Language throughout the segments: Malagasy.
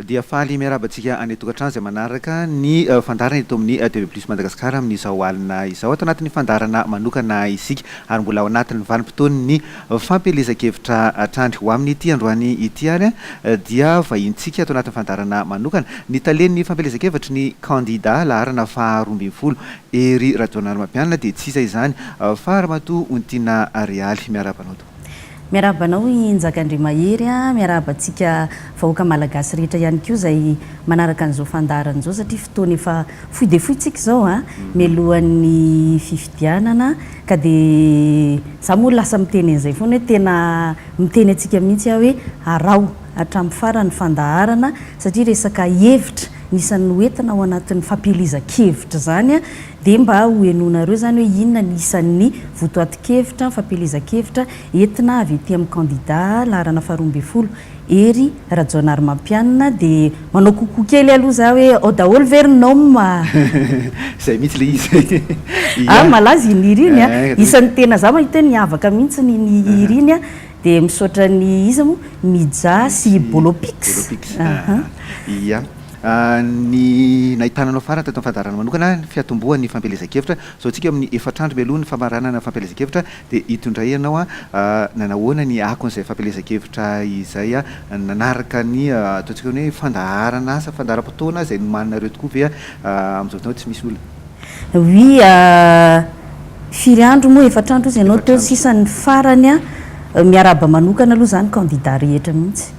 dia faly miarabantsika any tokantrano izay manaraka ny fandarana eto amin'ny TV Plus Madagasikara amin'izao alina izao ato anatin'ny fandarana manokana isika ary mbola ao anatin'ny vanim-potoany ny fampielezan-kevitra atrandry ho amin'ity androany ity ary dia vahintsika ato anatin'ny fandarana manokana ny talen'ny fampielezan-kevitra ny kandida laharana faha-12 ery Rajaonarimampianina dia tsy iza izany fa Ramatoa Ontina Arialy miarabanao to. Miarabanao Njakandriamahery miarabantsika vahoaka malagasy rehetra ihany koa izay manaraka an'izao fandarana izao satria fotoana efa fohy dia fohy tsika izao mialohan'ny fifidianana ka dia za moa lasa miteny an'izay foana hoe tena miteny antsika mihitsy hoe arao hatramin'ny farany fandaharana satria resaka hevitra nisan'ny hoentina ao anatin'ny fampielezan-kevitra zany dia mba hoenonareo zany hoe inona ny isan'ny votoatin-kevitra fampielezan-kevitra entina avy ety amin'ny kandida laharana faha-12 ery Rajaonarimampianina dia manao kokoa kely aloha za hoe au daholo vernom zay mihitsy le izy malaza iny iriny isan'ny tena za mahita ny avaka mihitsy ny iriny dia misaotra ny izy moa Midja sy Bolopix ia ny nahitananao farany tato fandarana manokana fiatombohan'ny fampielezan-kevitra zao tsika amin'ny efatrandro mialoha ny famaranana fampielezan-kevitra dia hitondray ianao nanahoana ny akon'izay fampielezan-kevitra izay nanaraka ny ataontsika hoe fandaharana asa fandaharam-potoana izay nomaninareo tokoa ve amin'izao fotoana tsy misy olona oui firy andro moa efatrandro izy ianao teo sisan'ny farany miaraba manokana aloha zany kandida rehetra mihitsy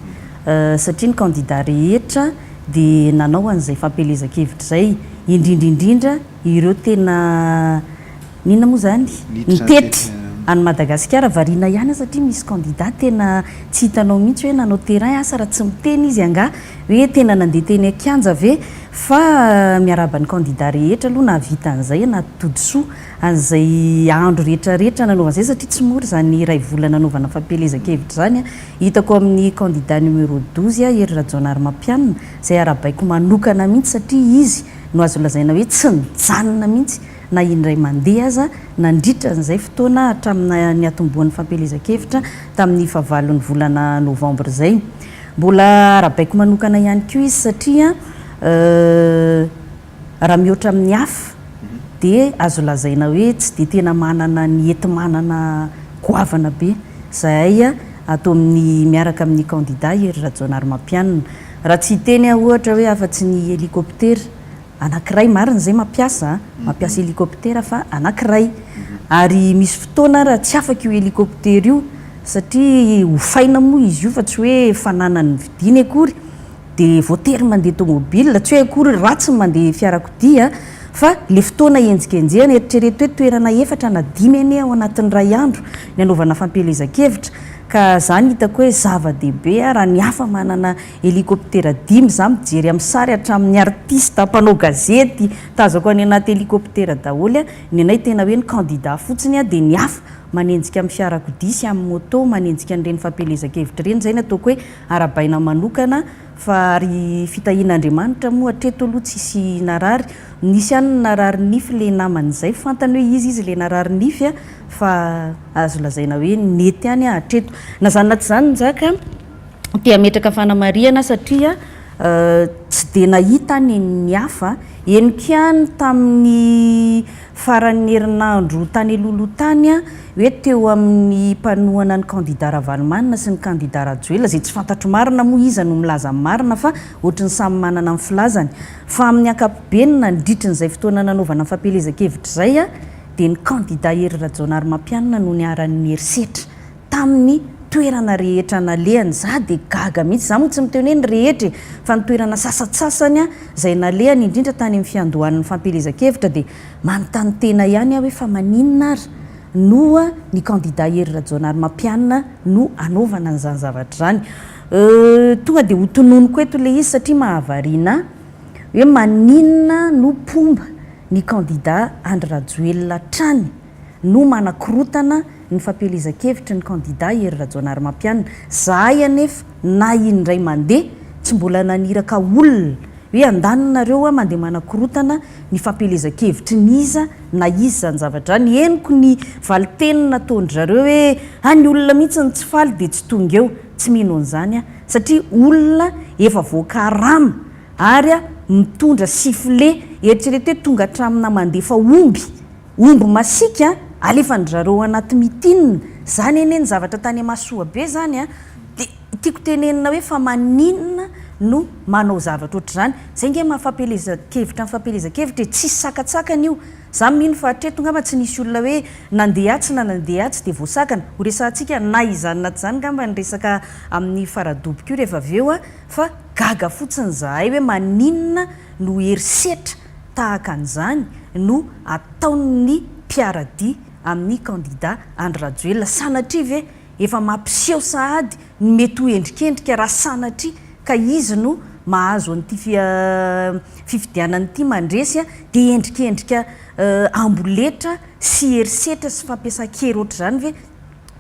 satria ny kandida rehetra dia nanao an'izay fampielezan-kevitra zay indrindrindrindra ireo tena nina moa zany mitety any Madagasikara variana ihany satria misy kandida tena tsy hitanao mihitsy hoe nanao terrain asa raha tsy miteny izy anga hoe tena nandeha teny an-kianja ve fa miaraban'ny kandida rehetra aloha nahavita an'izay natodisoa an'izay andro rehetrarehetra nanaovan'izay satria tsy mora zany iray volana nanaovana fampielezan-kevitra zany hitako amin'ny kandida numéro 12 ery Rajaonarimampianina izay arabaiko manokana mihitsy satria izy no azo lazaina hoe tsy nijanona mihitsy na indray mandeha aza nandritra an'izay fotoana hatramin'ny atombohan'ny fampielezan-kevitra tamin'ny fahavalon'ny volana novambra izay mbola arabaiko manokana ihany koa izy satria raha mihoatra amin'ny hafa dia azo lazaina hoe tsy dia tena manana ny enti-manana goavana be izay atao amin'ny miaraka amin'ny kandida ery Rajaonarimampianina raha tsy hiteny ohatra hoe afa-tsy ny helikoptera anankiray marina izay mampiasa helikoptera fa anankiray ary misy fotoana raha tsy afaka io helikoptera io satria hofaina moa izy io fa tsy hoe fananany vidiny akory dia voatery mandeha tomobile tsy hoe akory ratsy mandeha fiarakodia fa le fotoana enjikenjehana eritrereto hoe toerana efatra na 5 ane ao anatin'ny ray andro ny anaovana fampielezan-kevitra ka zany hitako hoe zava-dehibe raha ny hafa manana helikoptera 5 za mijery amin'ny sary hatramin'ny artista mpanao gazety tazako any anaty helikoptera daholo ny anay tena hoe ny kandida fotsiny dia ny hafa manenjika amin'ny fiarakodia sy amin'ny moto manenjika an'ireny fampielezan-kevitra ireny zay natoko hoe arabaina manokana fa ary fitahian'Andriamanitra moa hatreto aloha tsisy narary nisy ihany narary nify le naman'izay fantany hoe izy le narary nify fa azo lazaina hoe nety ihany hatreto na zany na tsy zany nizaka tia metraka fanamariana satria tsy dia nahita ny hafa eniko ihany tamin'ny faran'ny herinandro tany Lolotany hoe teo amin'ny mpanohana ny kandida Ravalomanina sy ny kandida Rajoelina izay tsy fantatro marina moa izy no milaza marina fa ohatrany samy manana amin'ny filazany fa amin'ny ankapobeny nandritran'izay fotoana nanaovana fampielezan-kevitra izay dia ny kandida ery Rajaonarimampianina no niaran'ny herisetra tamin'ny toerana rehetra nalehany za dia gaga mihitsy za moa tsy miteny hoe ny rehetra fa ny toerana sasatsasany izay nalehany indrindra tany amin'ny fiandohan'ny fampielezan-kevitra dia manontany tena ihany hoe fa maninona ary no ny kandida ery Rajaonarimampianina no anaovana an'izany zavatra zany tonga dia hotononiko eto le izy satria mahavariana hoe maninona no pomba ny kandida Andry Rajoelina trany no manakorotana ny fampielezan-kevitra ny kandida ery Rajaonarimampianina zahay anefa na indray mandeha tsy mbola naniraka olona hoe andanonareo mandeha manakorotana ny fampielezan-kevitry ny iza na izy zany zavatra zany eniko ny valitenina nataondrareo hoe any olona mihitsy ny tsy faly dia tsy tonga eo tsy mino n'izany a satria olona efa voakarama ary a mitondra sifle eritrereto hoe tonga hatramina mandefa omby masika alefa ndrareo anaty mitinina zany eny ny zavatra tany Amasoa be zany a de tiako tenenina hoe fa maninona no manao zavatra ohatr'izany zay nge mahafampelezan-kevitra mifampelezan-kevitra tsisy sakatsakana io za mino fa hatreto ngamba tsy nisy olona hoe nandeha atsy de voasakana ho resantsika na izany naty zany ngamba ny resaka amin'ny faradobiko io rehefa aveo a fa gaga fotsiny zahay hoe maninona no herisetra tahaka an'izany no ataon'ny mpiaradia amin'ny candidat Andry Rajoelina sanatria ve efa mampiseho sahady mety ho endrikendrika raha sanatria ka izy no mahazo an'ity fifidianany ity mandresy a de endrikendrika amboletra sy herisetra sy fampiasa-kery ohatr'izany ve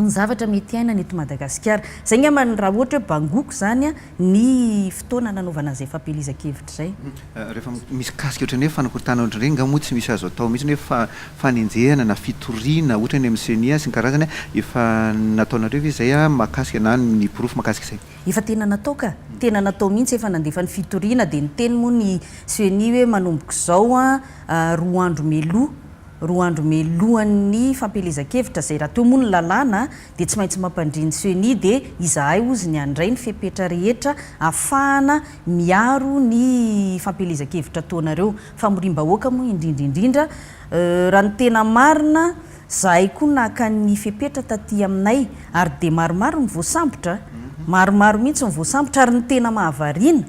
ny zavatra mety aina ny eto Madagasikara zay ngamba raha ohatra hoe bangoko zany a ny fotoana nanaovana an'izay fampelezan-kevitra zay rehefa misy kasika ohatrany hoe fanakorotana ohatr'ireny nga moa tsy misy azo atao mihitsy hoe fanenjehana na fitoriana ohatra ny MCNI sy ny karazany efa nataonareo ve zay a mahakasika na ny porofo mahakasika izay efa tena natao ka tena natao mihitsy efa nandefa ny fitoriana de ny teny moa ny CNI hoe manomboka izao a roa andro melohan'ny fampelezan-kevitra zay raha teo moa ny lalàna de tsy maintsy mampandriny CNI de izahay ozy ny andray ny fepetra rehetra ahafahana miaro ny fampelezan-kevitra ataonareo famorim-bahoaka moa indrindraindrindra raha ny tena marina zahay koa naka ny fepetra taty aminay ary de maromaro ny voasambotra maromaro mihitsy ny voasambotra ary ny tena mahavariana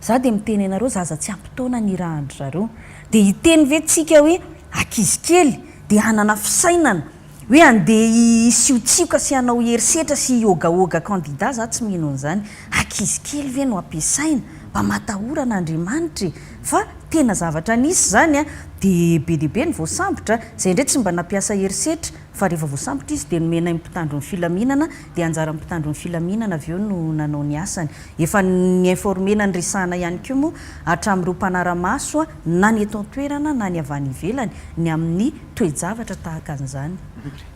za de miteny anareo zaza tsy ampitaona ny raha andry zareo de hiteny ve tsika hoe akizy kely de hanana fisainana hoe andeha siotsika sy hanao herisetra sy iogaoga candidat za tsy mino an'izany akizy kely ve no ampiasaina mba matahorana Andriamanitra fa tena zavatra nisy zany a de be ny voasambotra zay ndray tsy mba nampiasa herisetra fa rehefa voasambotra izy de nomena mpitandro ny filaminana de anjara mpitandro ny filaminana aveo no nanao ny asany efa ny informena ny resahana ihany koa moa hatramin'ireo mpanara-maso a na ny eto an-toerana na ny avy any ivelany ny amin'ny toe-javatra tahaka an'izany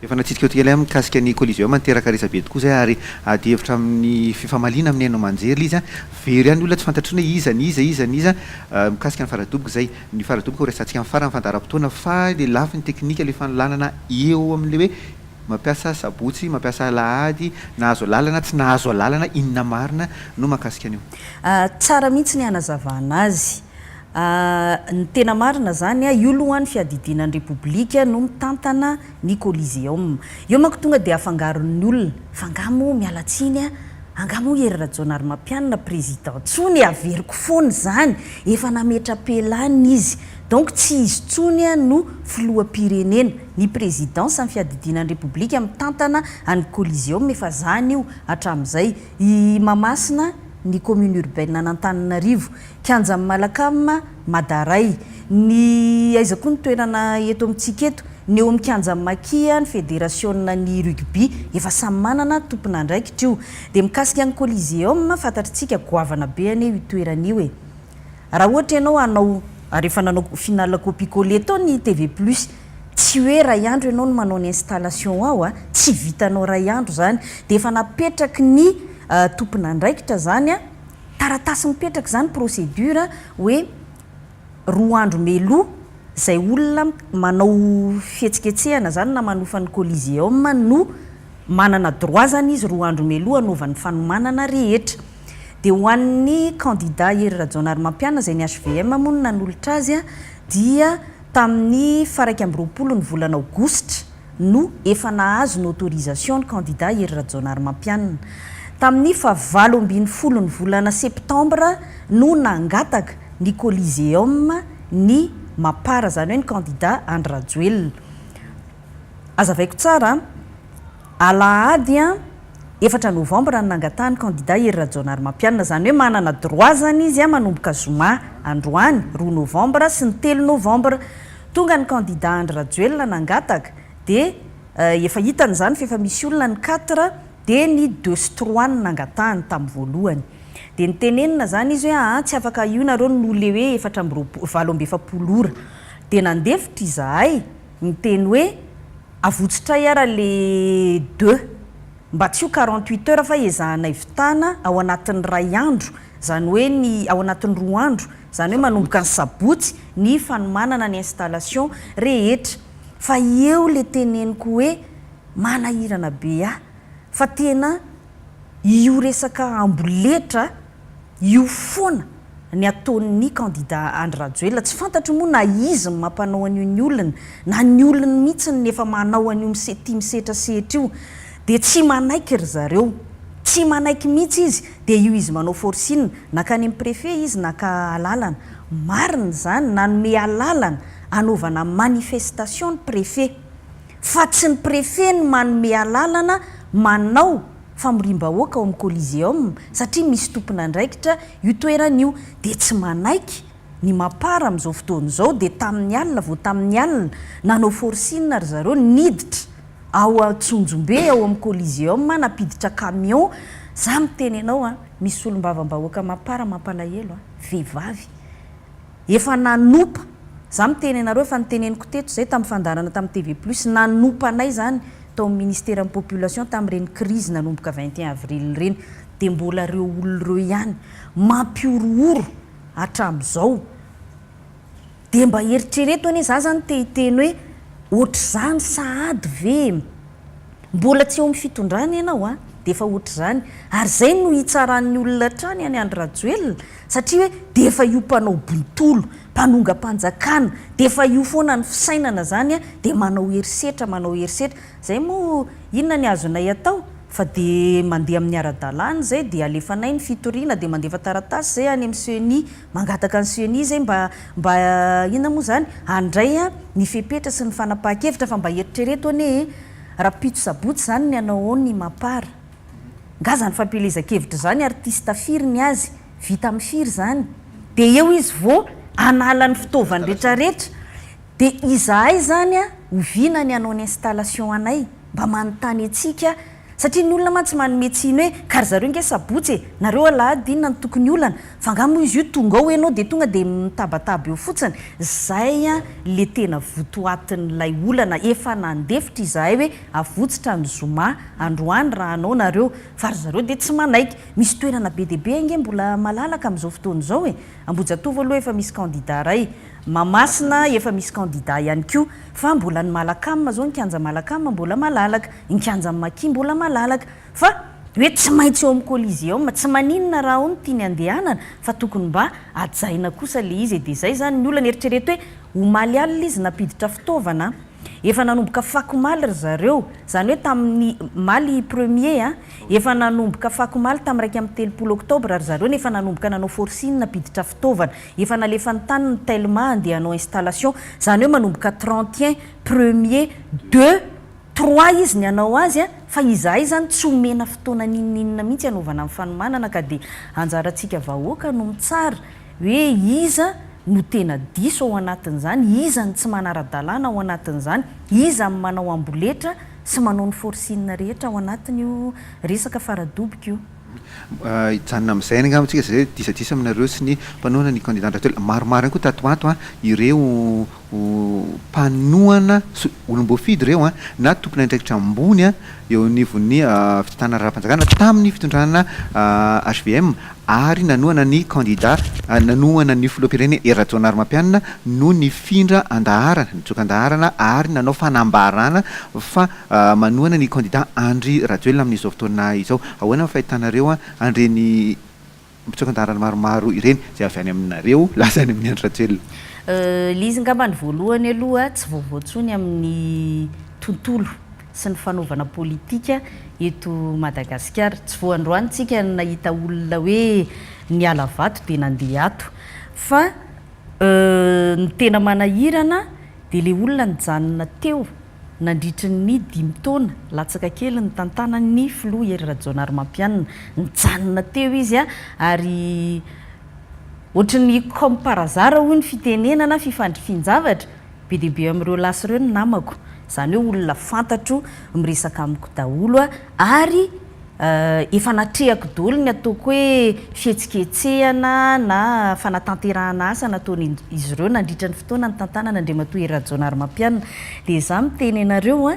efa natsitsika eo tikely mikasika ny collision manteraka resabe tokoa zay ary ady hevitra amin'ny fifamaliana amin'ny haino manjery izy a very ihany olona tsy fantatrona iza mikasika ny faradobiko zay ny faradobiko resantsika amin'ny farany fandaram-potoana fa le lafiny teknika le fanolanana eo amin'le hoe mampiasa sabotsy mampiasa lahady nahazo lalana tsy nahazo lalana inona marina no mahakasika an'io tsara mihitsy ny hanazavana azy ny tena marina zany a io alohan'ny fiadidinan'ny repoblika no mitantana ny Coliseum io manko tonga de afangaron'ny olona fangamo mialatsiny a angamo hery Rajaonary Mampianina président tsony averiko foana zany efa nametra-pelany izy donc tsy izy tsony a no filoham-pirenena ny présidence amin'ny fiadidinan'ny repoblika mitantana any Coliseum efa zany io hatramin'izay i Mahamasina ny commune urbaine n'Antananarivo Kianja Malakama Madaray ny aiza koa ny toerana eto amintsika eto ny eo amin'ny Kianja Makia ny fédération ny rugby efa samy manana tompona andraikitra io de mikasika ny Coliseum fantatritsika goavana be any io toerana io raha ohatra ianao hanao rehefa nanao finale copie-collé tao ny TV Plus tsy hoe ray andro ianao no manao ny installation ao a tsy vitanao ray andro zany de efa napetraky ny tompona andraikitra zany a taratasy mipetraka zany procédure hoe roa andro meloa zay olona manao fihetsiketsehana zany na manofan'ny Coliseum no manana droit zany izy roa andro meloa anaovan'ny fanomanana rehetra de ho an'ny candidat Hery Rajaonary Mampianina zay ny HVM moa no nanolotra azy a dia tamin'ny faraiky amby roapolo ny volana aogositra no efa nahazo ny autorisation ny candidat Hery Rajaonary Mampianina tamin'ny fa 8 ny volana septambra no nangataka ny Coliseum ny mapara zany hoe ny candidat Andry Rajoelina azavaiko tsara alahady a 4 novambra ny nangatahany candidat Hery Rajaonary Mampianina zany hoe manana droit zany izy a manomboka zoma androany 2 novambra sy ny 3 novambra tonga ny candidat Andry Rajoelina nangataka de efa hitany zany fa efa misy olona ny 4 de ny 2 sy 3 ny nangatahany tamin'ny voalohany de ny tenenina zany izy hoe tsy afaka io nareo no le hoe 7 ora de nandefitra izahay ny teny hoe avotsitray ara le 2 mba tsy ho 48 heures fa ezahanay vitana ao anatin'ny ray andro zany hoe ny ao anatin'ny 2 andro zany hoe manomboka ny sabotsy ny fanomanana ny installation rehetra fa eo le teneniko hoe manahirana be fa tena io resaka amboletra io foana ny ataon'ny candidat Andry Rajoelina tsy fantatro moa na izy mampanao an'io ny olona na ny olona mihitsy nefa manao an'io misetrasetra io dia tsy manaiky ry zareo tsy manaiky mihitsy izy dia io izy manao forcine naka any amin'ny préfet izy naka alalana marina zany nanome alalana anaovana manifestation ny préfet fa tsy ny préfet ny manome alalana manao famorim-bahoaka ao amin'ny Coliseum satria misy tompona andraikitra io toeran'io dia tsy manaiky ny mapara amin'izao fotoana izao dia tamin'ny alina vao tamin'ny alina nanao forcine ry zareo niditra ao Antsonjombe ao amin'ny Coliseum napiditra camion za miteny ianao misy olom-bavam-bahoaka mapara mampalahelo vehivavy efa nanompa za miteny ianareo efa niteneniko teto zay tamin'ny fandarana tamin'ny TV Plus nanompa anay zany tao amin'ny ministère amin'ny population tamin'ireny crise nanomboka 21 avril reny dia mbola reo olona reo ihany mampiorooro hatramin'izao dia mba eritrereto anie za zany tehiteny hoe ohatr'izany sahady ve mbola tsy eo amin'ny fitondrana ianao dia efa ohatr'izany ary zay no hitsaran'ny olona trany any Andry Rajoelina satria hoe dia efa io mpanao bontolo mpanonga mpanjakana dia efa io foana ny fisainana zany dia manao herisetra zay moa inona ny azonay atao fa dia mandeha amin'ny ara-dalàna zay dia alefanay ny fitoriana dia mandefa taratasy zay any amin'ny CENI mangataka ny CENI zay mba inona moa zany handray ny fepetra sy ny fanapahan-kevitra fa mba eritrereto anie rapitso sabotsy zany ny anao ao ny mapara nga zany fampelezan-kevitra zany artista firy ny azy vita amin'ny firy zany dia eo izy vao anala ny fitaovany rehetrarehetra dia izahay zany oviana ny anao ny installation anay mba manontany atsika satria ny olona mantsy manome tsiny hoe kary zareo nge sabotsy nareo alahady inona ny tokony olana fa angamo izy io tonga ao ianao dia tonga dia mitabataba eo fotsiny zay le tena votoatin'ilay olana efa nandefitra izahay hoe avotsitra ny zoma androany raha anao nareo fa ry zareo dia tsy manaiky misy toerana be dia be nge mbola malalaka amin'izao fotoana izao Ambojatova aloha efa misy candidat ray Mamasina efa misy candidat ihany koa fa mbola ny Malakama zao ny kianja Malakama mbola malalaka ny kianja Maki mbola malalaka fa hoe tsy maintsy eo amin'ny Coliseum tsy maninona raha ono tiany andehanana fa tokony mba ajaina kosa le izy dia zay zany ny olona eritrereto hoe omaly alina izy napiditra fitaovana efa nanomboka fakomaly ry zareo zany hoe tamin'ny maly premier efa nanomboka fakomaly tamin'ny 30 Oktobre ry zareo nefa nanomboka nanao forcine napiditra fitaovana efa nalefa ny tany ny tellement andeha hanao installation zany hoe manomboka 31 premier 2 3 izy ny anao azy fa izahay zany tsy omena fotoana ninina mihitsy anaovana amin'ny fanomanana ka dia anjarantsika vahoaka no mitsara hoe iza no tena diso ao anatin'izany iza ny tsy manara-dalàna ao anatin'izany iza ny manao amboletra sy manao ny forcine rehetra ao anatin'io resaka faradobika io hijanona amin'izay angamantsika zay disatisa aminareo sy ny mpanoana ny candidat Rajoelina maromaro ihany koa tatoato ireo mpanoana olom-boafidy ireo na tompona andraikitra ambony eo anivon'ny fitantana raha-mpanjakana tamin'ny fitondrana HVM ary nanoana ny candidat nanoana ny filoham-pirenena Rajaonarymampianina no nifindra andaharana nitsoka andaharana ary nanao fanambarana fa manoana ny candidat Andry Rajoelina amin'izao fotoana izao ahoana fahitanareo andreny mitsoka andaharana maromaro ireny zay avy any aminareo lasany amin'ny Andry Rajoelina lizy ngambany voalohany aloha tsy vaovaotsony amin'ny tontolo sy ny fanaovana politika eto Madagasikara tsy voandroantsika nahita olona hoe niala vato dia nandeha ato fa ny tena manahirana dia le olona nijanona teo nandritry ny 5 taona latsaka kely ny tantanany filoha ery Rajaonarymampianina nijanona teo izy ary ohatrany comme par hasard hoy ny fitenenana fifandrifinjavatra be dia be amin'ireo lasy ireo ny namako zany hoe olona fantatro miresaka amiko daholo ary efa natrehako daholo ny ataoko hoe fihetsiketsehana na fanatanterahana asa nataon'izy ireo nandritra ny fotoana ny tantanana Andriamatoa ery Rajaonarymampianina dia za miteny ianareo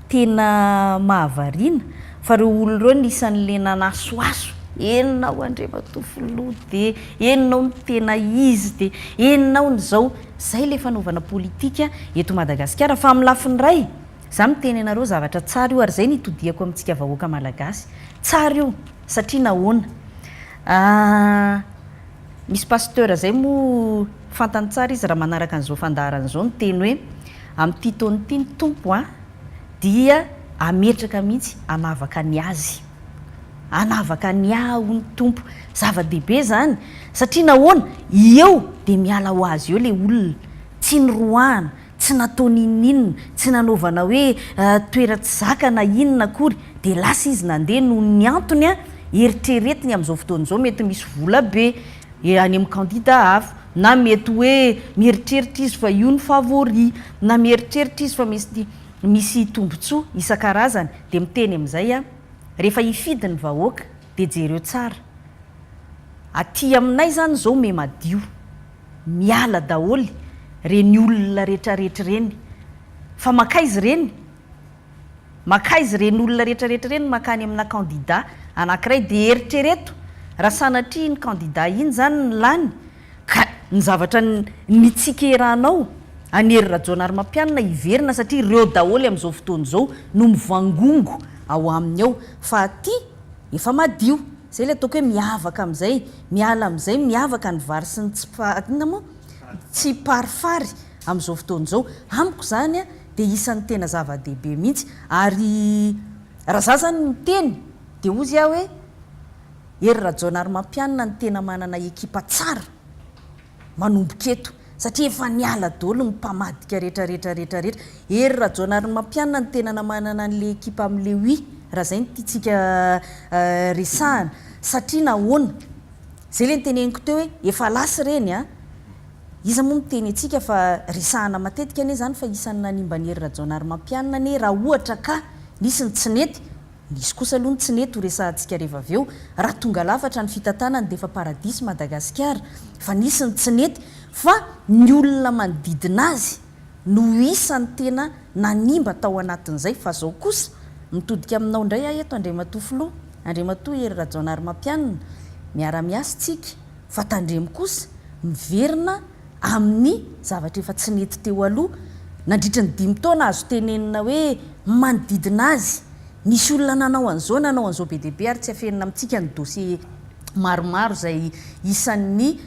tena mahavariana fa reo olo reo nisan'le nanasoaso eninao andrematofoloha de eninao ny tena izy de eninao ny zao zay le fanaovana politika eto Madagasikara fa amin'ny lafiny ray za miteny anareo zavatra tsara io ary zay nitodiako amintsika vahoaka malagasy tsara io satria nahoana misy pasteur zay mo fantany tsara izy raha manaraka an'izao fandaharan'izao ny teny hoe amin'ity taony ity ny tompo dia ametraka mihitsy anavaka ny azy anavaka ny aho ny tompo zava-dehibe zany satria nahoana eo de miala ho azy eo le olona tsy nyroana tsy nataony ininina tsy nanaovana hoe toeratsy zaka na inona akory de lasa izy nandeha no ny antony eritreretiny amin'izao fotoan'izao mety misy vola be any amin'ny candidat hafa na mety hoe mieritreritra izy fa io ny favori na mieritreritra izy fa misy tombotsoa isan-karazany de miteny amin'izay rehefa hifidy ny vahoaka de jereo tsara aty aminay zany zao me madio miala daholy reny olona rehetrarehetra reny fa makaizy reny olona rehetrarehetra reny makany amina candidat anankiray de eritrereto raha sanatria ny candidat iny zany ny lany ka ny zavatra nitsikeranao anery Rajoanary Mampianina iverina satria ireo daholy amin'izao fotoan'izao no mivangongo ao aminy ao fa aty efa madio zay le ataoko hoe miavaka amin'izay miala amin'izay miavaka ny vary sy ny tsy parifary amin'izao fotoan'izao amiko zany de isan'ny tena zava-dehibe mihitsy ary raha za zany miteny de ozy aho hoe ery Rajoanary Mampianina ny tena manana ekipa tsara manomboka eto satria efa niala daholo ny mpamadika rehetrarehetra ery Rajoanary Mampianina ny tena manana an'le ekipa amin'le raha zay nytiatsika resahana satria nahoana zay le nyteneniko teo hoe efa lasy reny iza moa miteny atsika fa resahana matetika ane zany fa isan'ny nanimba ny ery Rajoanary Mampianina ane raha ohatra ka nisy ny tsinety nisy kosa aloha ny tsinety ho resahantsika rehefa avy eo raha tonga lafatra ny fitantanany de efa paradisy Madagasikara fa nisy ny tsinety fa ny olona manodidina azy no isan'ny tena nanimba tao anatin'izay fa zao kosa mitodika aminao indray eto Andriamatofoloha ery Rajoanary Mampianina miara-miasa tsika fa tandremo kosa miverina amin'ny zavatra efa tsy nety teo aloha nandritra ny 5 taona azo tenenina hoe manodidina azy nisy olona nanao an'izao be dehibe ary tsy afenina amintsika ny dossier maromaro zay isan'ny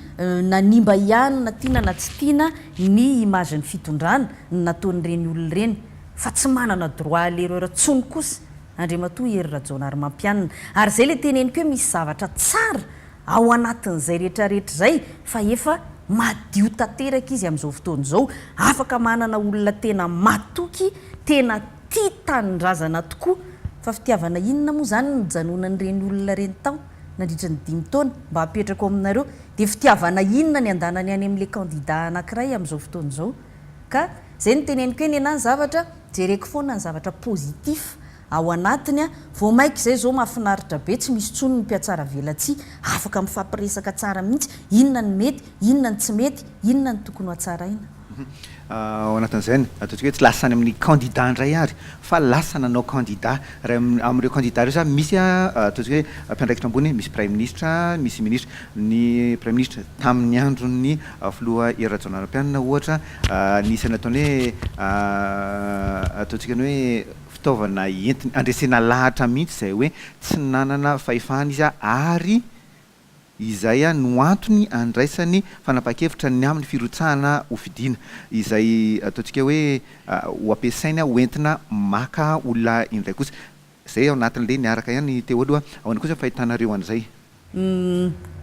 nanimba ihany na tiana na tsy tiana ny image ny fitondrana nataon'ireny olona ireny fa tsy manana droit l'erreur tsony kosa Andriamatoa ery Rajoanary Mampianina ary zay le teneniko hoe misy zavatra tsara ao anatin'izay rehetrarehetra zay fa efa madio tanteraka izy amin'izao fotoan'izao afaka manana olona tena matoky tena tia tanindrazana tokoa fa fitiavana inona moa zany nijanonan'ireny olona reny tao nandritra ny 5 taona mba hapetrako aminareo de fitiavana inona ny andanany any amin'le candidat anankiray amin'izao fotoan'izao ka zay niteneniko hoe nenany zavatra jereko foana ny zavatra positif ao anatiny vao maiky zay zao mahafinaritra be tsy misy tsony ny mpiatsara velatsia afaka mifampiresaka tsara mihitsy inona ny mety inona ny tsy mety inona ny tokony ho atsaraina ao anatin'izany ataontsika hoe tsy lasany amin'ny candidat indray ary fa lasa nanao candidat amin'ireo candidat reo zany misy ataontsika hoe mpiandraikitra ambony misy prime ministre misy ministre ny prime ministre tamin'ny andron'ny filoha ery Rajoanary Mampianina ohatra nisy nataony hoe ataontsika ny hoe fitaovana entiny andresena lahatra mihitsy zay hoe tsy nanana fahefahana izy ary izay no antony andraisany fanapa-kevitra ny amin'ny firotsahana hofidiana izay ataontsika hoe ho ampiasaina hoentina maka olona indray kosa zay ao anatin'le niaraka ihany teo aloha ahoana kosa fahitanareo an'izay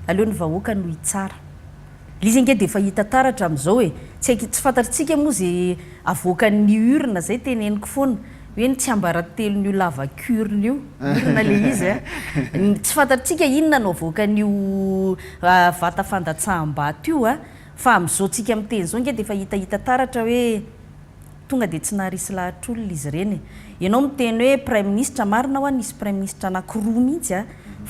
aleo ny vahoaka no hitsara lizy ange de efa hita taratra amin'izao hoe tsy fantatritsika moa zay avoakan'ny urna zay teneniko foana hoe ny tsy ambaratelo n'io lava-curne io urna le izy tsy fantatritsika inona no avoakan'io vata fandatsaham-bato io fa amin'izao tsika miteny zao nge de efa hitahita taratra hoe tonga de tsy naharisy lahatr'olona izy ireny ianao miteny hoe prime ministre marina ho nisy prime ministre anankiroa mihitsy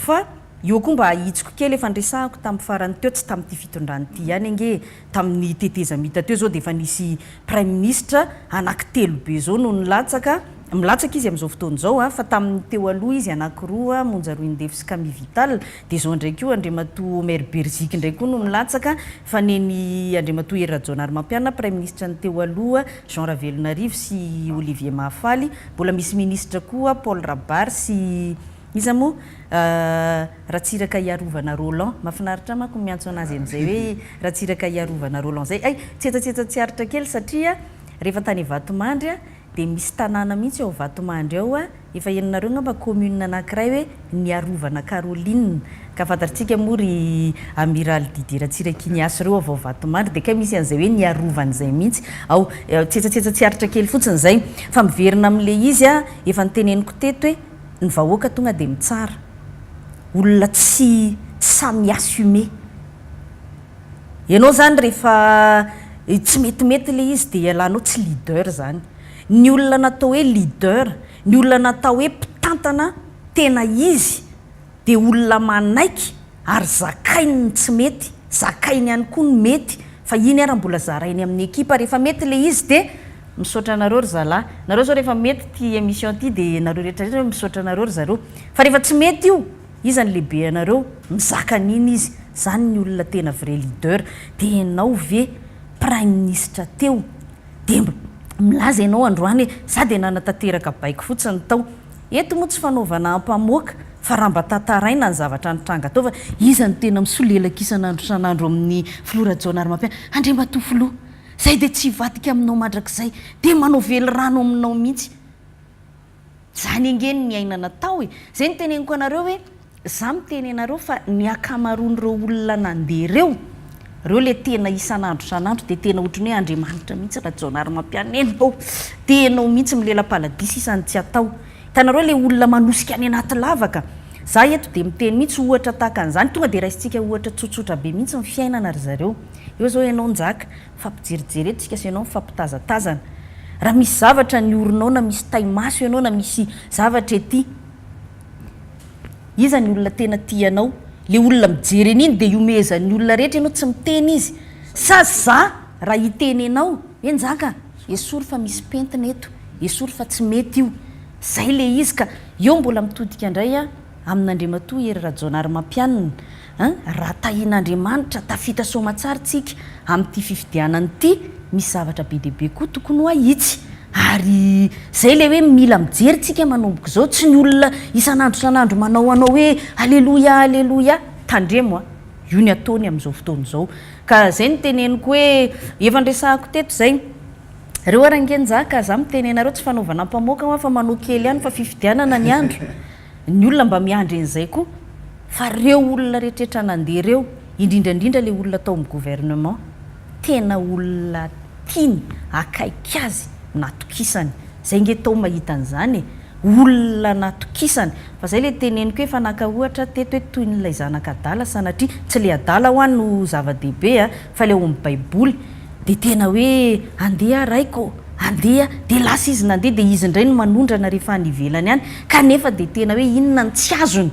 fa io koa mba hitsiko kely efa ndresahako tamin'ny farany teo tsy tamin'ity fitondranyity ihany ange tamin'ny teteza mita teo zao de efa nisy prime ministre anankitelo be zao no nilatsaka milatsaka izy amin'izao fotoana izao a fa tamin'ny teo aloha izy anankiroa monja roa indefy sy Camille Vital dia izao ndraiky io Andriamatoa maire Belgique ndraiky koa no milatsaka fa neny Andriamatoa Hery Rajaonarimampianina prime ministre ny teo aloha Jean Ravelonarivo sy Olivier Mahafaly mbola misy ministre koa Paul Rabary sy iza moa Ratsiraka Iarovana Roland mahafinaritra manko miantso anazy amin'izay hoe Ratsiraka Iarovana Roland zay ay tsetsatsiaritra kely satria rehefa tany Vatomandry dia misy tanàna mihitsy ao Vatomandry ao efa henonareo ngamba commune anankiray hoe Niarovana Caroline ka fantatritsika moa ry amiral Didier Ratsirakiniasy reo avao Vatomandry dia ka misy an'izay hoe Niarovana izay mihitsy ao tsetsatsiaritra kely fotsiny zay fa miverina amin'le izy efa niteneniko teto hoe ny vahoaka tonga dia mitsara olona tsy samy assume ianao zany rehefa tsy metimety le izy dia ialanao tsy leader zany ny olona natao hoe leader ny olona natao hoe mpitantana tena izy dia olona manaiky ary zakainy ny tsy mety zakainy ihany koa ny mety fa iny ara mbola zarainy amin'ny ekipa rehefa mety le izy dia misaotra nareo ry zalahy nareo zao rehefa mety ty émission ty dia nareo rehetra misaotra nareo ry zareo fa rehefa tsy mety io iza ny lehibe anareo mizaka an'iny izy zany ny olona tena vrai leader dia ianao ve prime ministre teo dia milaza ianao androany za dia nanatanteraka baiko fotsiny tao eto moa tsy fanaovana mpamoaka fa raha mba tantaraina ny zavatra nitranga tao fa iza ny tena misolelaka isan'andro san'andro amin'ny Filoha Rajaonarimampianina Andriamatoa Filoha zay dia tsy vadika aminao mandrakizay dia manao vely rano aminao mihitsy zany engeny ny ainana tao zay ny teneniko anareo hoe za miteny anareo fa ny akamaroan'ireo olona nandeha reo le tena isan'andro san'andro dia tena ohatrany hoe Andriamanitra mihitsy Rajaonarimampianina enao dia enao mihitsy milela-paladisa isany tsy atao hitanareo le olona manosika any anaty lavaka za eto dia miteny mihitsy ohatra tahaka an'izany tonga dia raisitsika ohatra tsotsotra be mihitsy ny fiainana ry zareo eo zao ianao njaka fampijerijery eto tsika sy ianao mifampitazatazana raha misy zavatra ny orinao na misy taimaso ianao na misy zavatra ety iza ny olona tena tianao le olona mijery an'iny dia iomezan'ny olona rehetra ianao tsy miteny izy sa za raha hiteny anao enjaka esory fa misy pentina eto esory fa tsy mety io zay le izy ka eo mbola mitodika indray amin'Andriamatoa Hery Rajaonarimampianina raha tahian'Andriamanitra tafita soamatsara tsika amin'ity fifidianany ity misy zavatra be dehibe koa tokony ho ahitsy ary zay le hoe mila mijery tsika manomboka izao tsy ny olona isan'andro san'andro manao anao hoe alleloia alleloia tandremo io ny ataony amin'izao fotoana izao ka zay ny teneniko hoe efa ndresahako teto zay reo arangenjaka za mitenenareo tsy fanaovana mpamoaka fa manao kely ihany fa fifidianana ny andro ny olona mba miandry an'izay koa fa reo olona rehetrarehetra nandeha reo indrindrandrindra le olona tao amin'ny gouvernement tena olona tiany akaiky azy natokisany zay nge tao mahita an'izany olona natokisany fa zay le teneniko hoe fanaka ohatra teto hoe toy n'ilay zanakadala sanatria tsy le adala ho any no zava-dehibe fa le ao amin'ny baiboly dia tena hoe andeha raiko andeha dia lasa izy nandeha dia izy indray no manondrana rehefa any ivelany any kanefa dia tena hoe inona ny tsy azony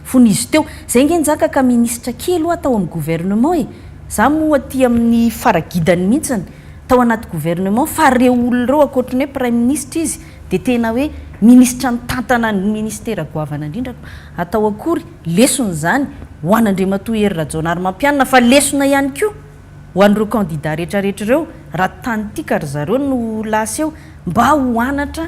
fony izy teo zay nge njaka ka ministra kely atao amin'ny gouvernement za moa aty amin'ny faragidany mihitsiny tao anaty gouvernement fa reo olona reo akoatrany hoe prime ministre izy dia tena hoe ministra ny tantana ny ministera goavana indrindra atao akory lesony zany ho an'Andriamatoa Hery Rajaonarimampianina fa lesona ihany koa ho an'ireo candidat rehetrarehetra reo raha tany tika ry zareo no lasa eo mba ho anatra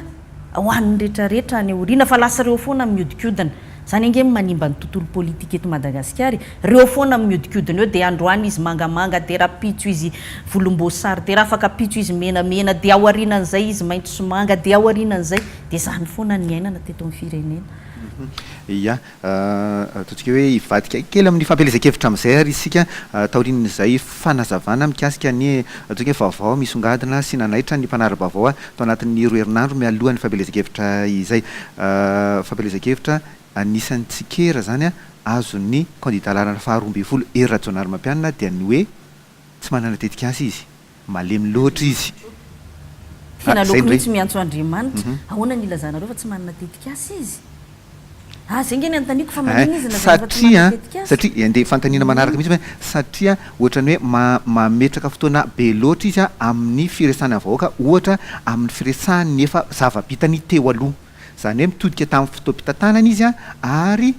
ho an'ny rehetrarehetra any aoriana fa lasa reo foana miodikodina zany ange manimba ny tontolo politika eto Madagasikara reo foana miodikodina eo dia androany izy mangamanga dia raha pitso izy volomboasary dia raha afaka pitso izy menamena dia ao aorianan'izay izy maitso sy manga dia ao aorianan'izay dia zany foana ny ainana teto amin'ny firenena ia ataontsika hoe ivadika kely amin'ny fampielezan-kevitra amin'izay ary isika taorian'izay fanazavana mikasika ny ataontsika hoe vaovao misongadina sy nanaitra ny mpanara-baovao tao anatin'ny roa herinandro mialohan'ny fampielezan-kevitra izay fampielezan-kevitra anisan'ny tsikera zany azon'ny candidat lalana faharoa ambin'ny folo Hery Rajaonarimampianina dia ny hoe tsy manana tetikasy izy malemy loatra izy tena loko mihitsy miantso Andriamanitra ahoana ny ilazanareo fa tsy manana tetikasy izy zay nge ny antaniko fa manina izy satria andeha fantanina manaraka mihitsy hoe satria ohatrany hoe mametraka fotoana be loatra izy a amin'ny firesahany avahoaka ohatra amin'ny firesahany efa zava-bitany teo aloha zany hoe mitodika tamin'ny fotoam-pitantanana izy a ary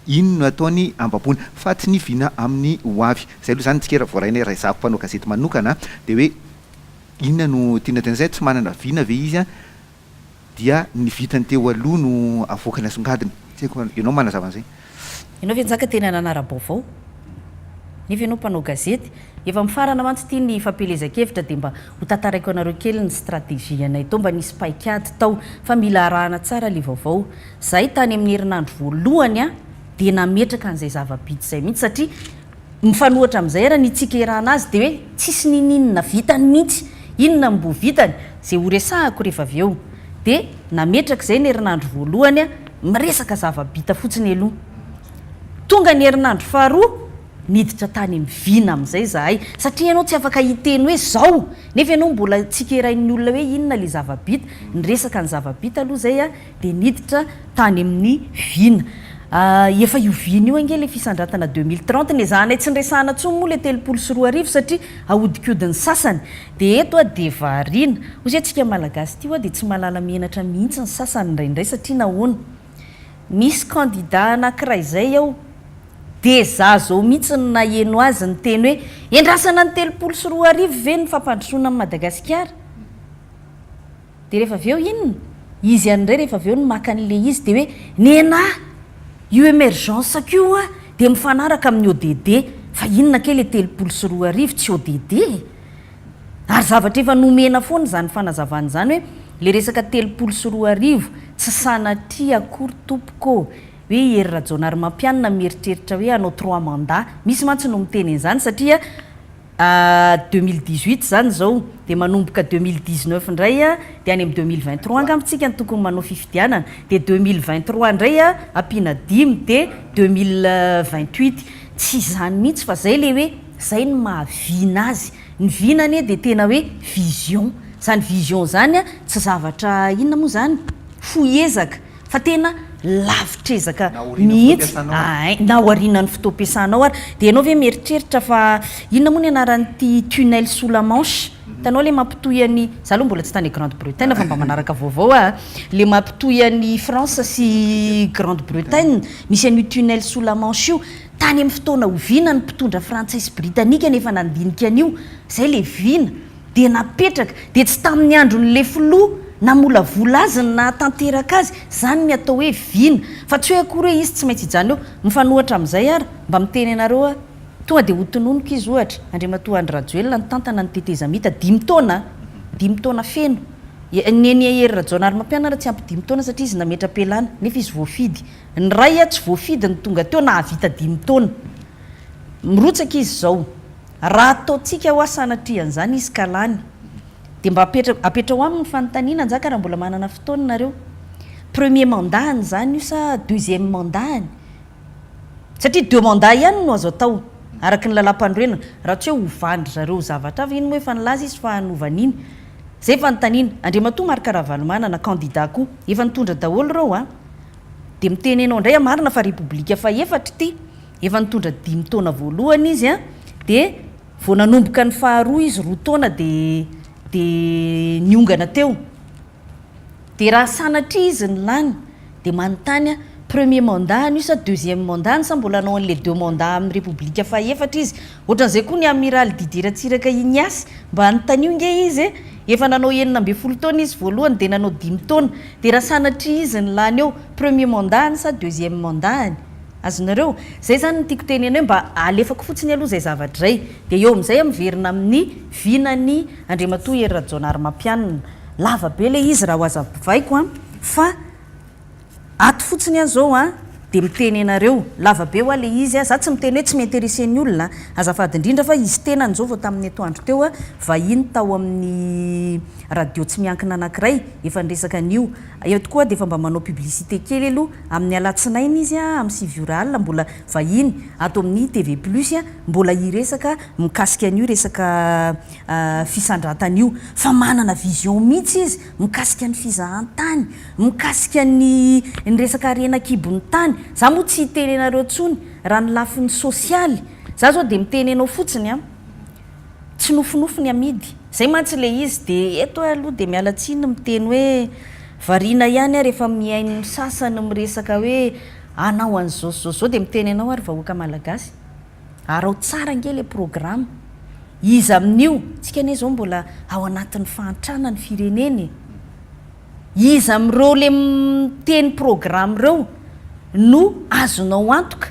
inona ataony ambabony fa tsy nivina amin'ny hoavy zay aloha zany tsikera voaraina hoe raha zako mpanao gazety manokana de hoe inona no tiana tena zay tsy manana vina ve izy a dia ny vitany teo aloha no avoakany asongadiny tsy haiko ianao manazava an'izay ianao venjaka tena nanara-baovao nefa ianao mpanao gazety efa mifarana mantsy tia ny fampelezan-kevitra dia mba ho tantaraiko anareo kely ny stratégie anay tao mba nisy paikady tao fa mila arahana tsara le vaovao zahay tany amin'ny herinandro voalohany a dia nametraka an'izay zava-bity zay mihitsy satria mifanohatra amin'izay raha nitsika irahana azy dia hoe tsisy nininona vitany mihitsy inona mbo vitany zay ho resahako rehefa avy eo dia nametraka izay ny herinandro voalohany a miresaka zava-bita fotsiny aloha tonga ny herinandro faharoa niditra tany mivina amin'izay zahay satria ianao tsy afaka hiteny hoe zao nefa ianao mbola tsika irain'ny olona hoe inona le zava-bita nyresaka ny zava-bita aloha zay a dia niditra tany amin'ny vina efa io vina io ange le fisandratana 2030 ny zahanay tsy nyresahana ntsony moa le 34 satria ahodikodiny sasany dia eto a dia variana ozy atsika malagasy ty a dia tsy malala menatra mihitsy ny sasany indraindray satria nahoana misy candidat anankiray zay ao dia za zao mihitsy ny naheno azy ny teny hoe endrasana ny 34 ve ny fampandrosoana amin'ny Madagasikara dia rehefa avy eo inona izy an'indray rehefa avy eo ny maka an'le izy dia hoe nenahy io émergence kio a dia mifanaraka amin'ny ODD fa inona ke le 34 tsy ODD ary zavatra efa nomena foana zany fanazavana zany hoe le resaka 34 tsy sanatria akory tompoko hoe Hery Rajaonarimampianina mieritreritra hoe hanao 3 mandat misy mantsy no miteny an'izany satria 2018 zany zao dia manomboka 2019 indray a dia any amin'ny 2023 angambontsika ny tokony manao fifidianana dia 2023 indray a ampiana 5 dia 2028 tsy izany mihitsy fa zay le hoe zay ny mahavina azy ny vinany dia tena hoe vision zany vision zany a tsy zavatra inona moa zany foezaka fa tena lavitrezaka mihitsy na oharinan'ny fotoam-piasanao ary dia ianao ve mieritreritra fa inona moa ny anaran'ity tunnel sous la Manche tanao le mampitoy an'ny za aloha mbola tsy tany Grande-Bretagne fa mba manaraka vaovao a le mampitoy an'ny France sy Grande-Bretagne misy an'io tunnel sous la Manche io tany amin'ny fotoana ovina ny mpitondra frantsay sy britanika nefa nandinika an'io zay le vina dia napetraka dia tsy tamin'ny andron'le filoha namolavola azy na tanteraka azy zany ny atao hoe vina fa tsy hoe akory hoe izy tsy maintsy ijany eo mifanohatra amin'izay ary mba miteny anareo a tonga dia ho tononoko izy ohatra Andriamatoa Andry Rajoelina ny tantana ny tetezamita 5 taona feno neny Hery Rajaonarimampianina tsy ampy 5 taona satria izy nametra pelana nefa izy voafidy ny ray a tsy voafidy ny tonga teo na havita 5 taona mirotsaka izy zao raha ataontsika ho asanatrian'izany izy kalany dia mba apetra ho amin'ny fanontaniana anjaka raha mbola manana fotoana nareo premier mandahany zany io sa deuxième mandahany satria 2 mandat ihany no azo atao araka ny lalam-pandroenana raha tsy hoe hovandry zareo zavatra avy iny moa efa nilaza izy fa hanovan'iny zay fanontaniana Andriamatoa Marc Ravalomanana candidat koa efa nitondra daholo reo a dia miteny anao indray marina fa repoblika fa efatra ity efa nitondra 5 taona voalohany izy a dia vao nanomboka ny faharoa izy 2 taona dia niongana teo dia raha sanatria izy ny lany dia manontany a premier mandat io sa deuxième mandat sa mbola anao an'le 2 mandat amin'ny repoblika fa efatra izy ohatran'izay koa ny amiral Didier Ratsiraka Ignace mba anontanio nge izy efa nanao 19 taona izy voalohany dia nanao 5 taona dia raha sanatria izy ny lany eo premier mandat sa deuxième mandat azonareo zay zany ny tiako teny hoe mba alefako fotsiny aloha zay zavatra zay dia eo amin'izay miverina amin'ny vinany Andriamatoa Hery Rajaonarimampianina lava be le izy raha ho aza mpivaiko a fa ato fotsiny azy zao a dia miteny anareo lava be ho a le izy a za tsy miteny hoe tsy miinteresen'ny olona azafady indrindra fa izy tena an'izao vao tamin'ny atoandro teo a vahiny tao amin'ny radio tsy miankina anankiray efa niresaka an'io eo tokoa dia efa mba manao publicité kely aloha amin'ny alatsinainy izy a amin'ny civioral mbola vahiny ato amin'ny TV plus a mbola iresaka mikasika an'io resaka fisandratana io fa manana vision mihitsy izy mikasika ny fizahantany mikasika ny resaka arena-kibon'ny tany za moa tsy hitenenareo tsony raha ny lafiny sosialy za zao dia mitenenao fotsiny a tsy nofinofiny amidy zay mantsy le izy dia eto aloha dia mialatsiny miteny hoe variana ihany a rehefa miainy sasany miresaka hoe anao an'zao dia miteny anao ary vahoaka malagasy ary ao tsara nge le programme izy amin'io tsika ane zao mbola ao anatin'ny fahantrana ny fireneny izy amin'ireo le miteny programme reo no azonao antoka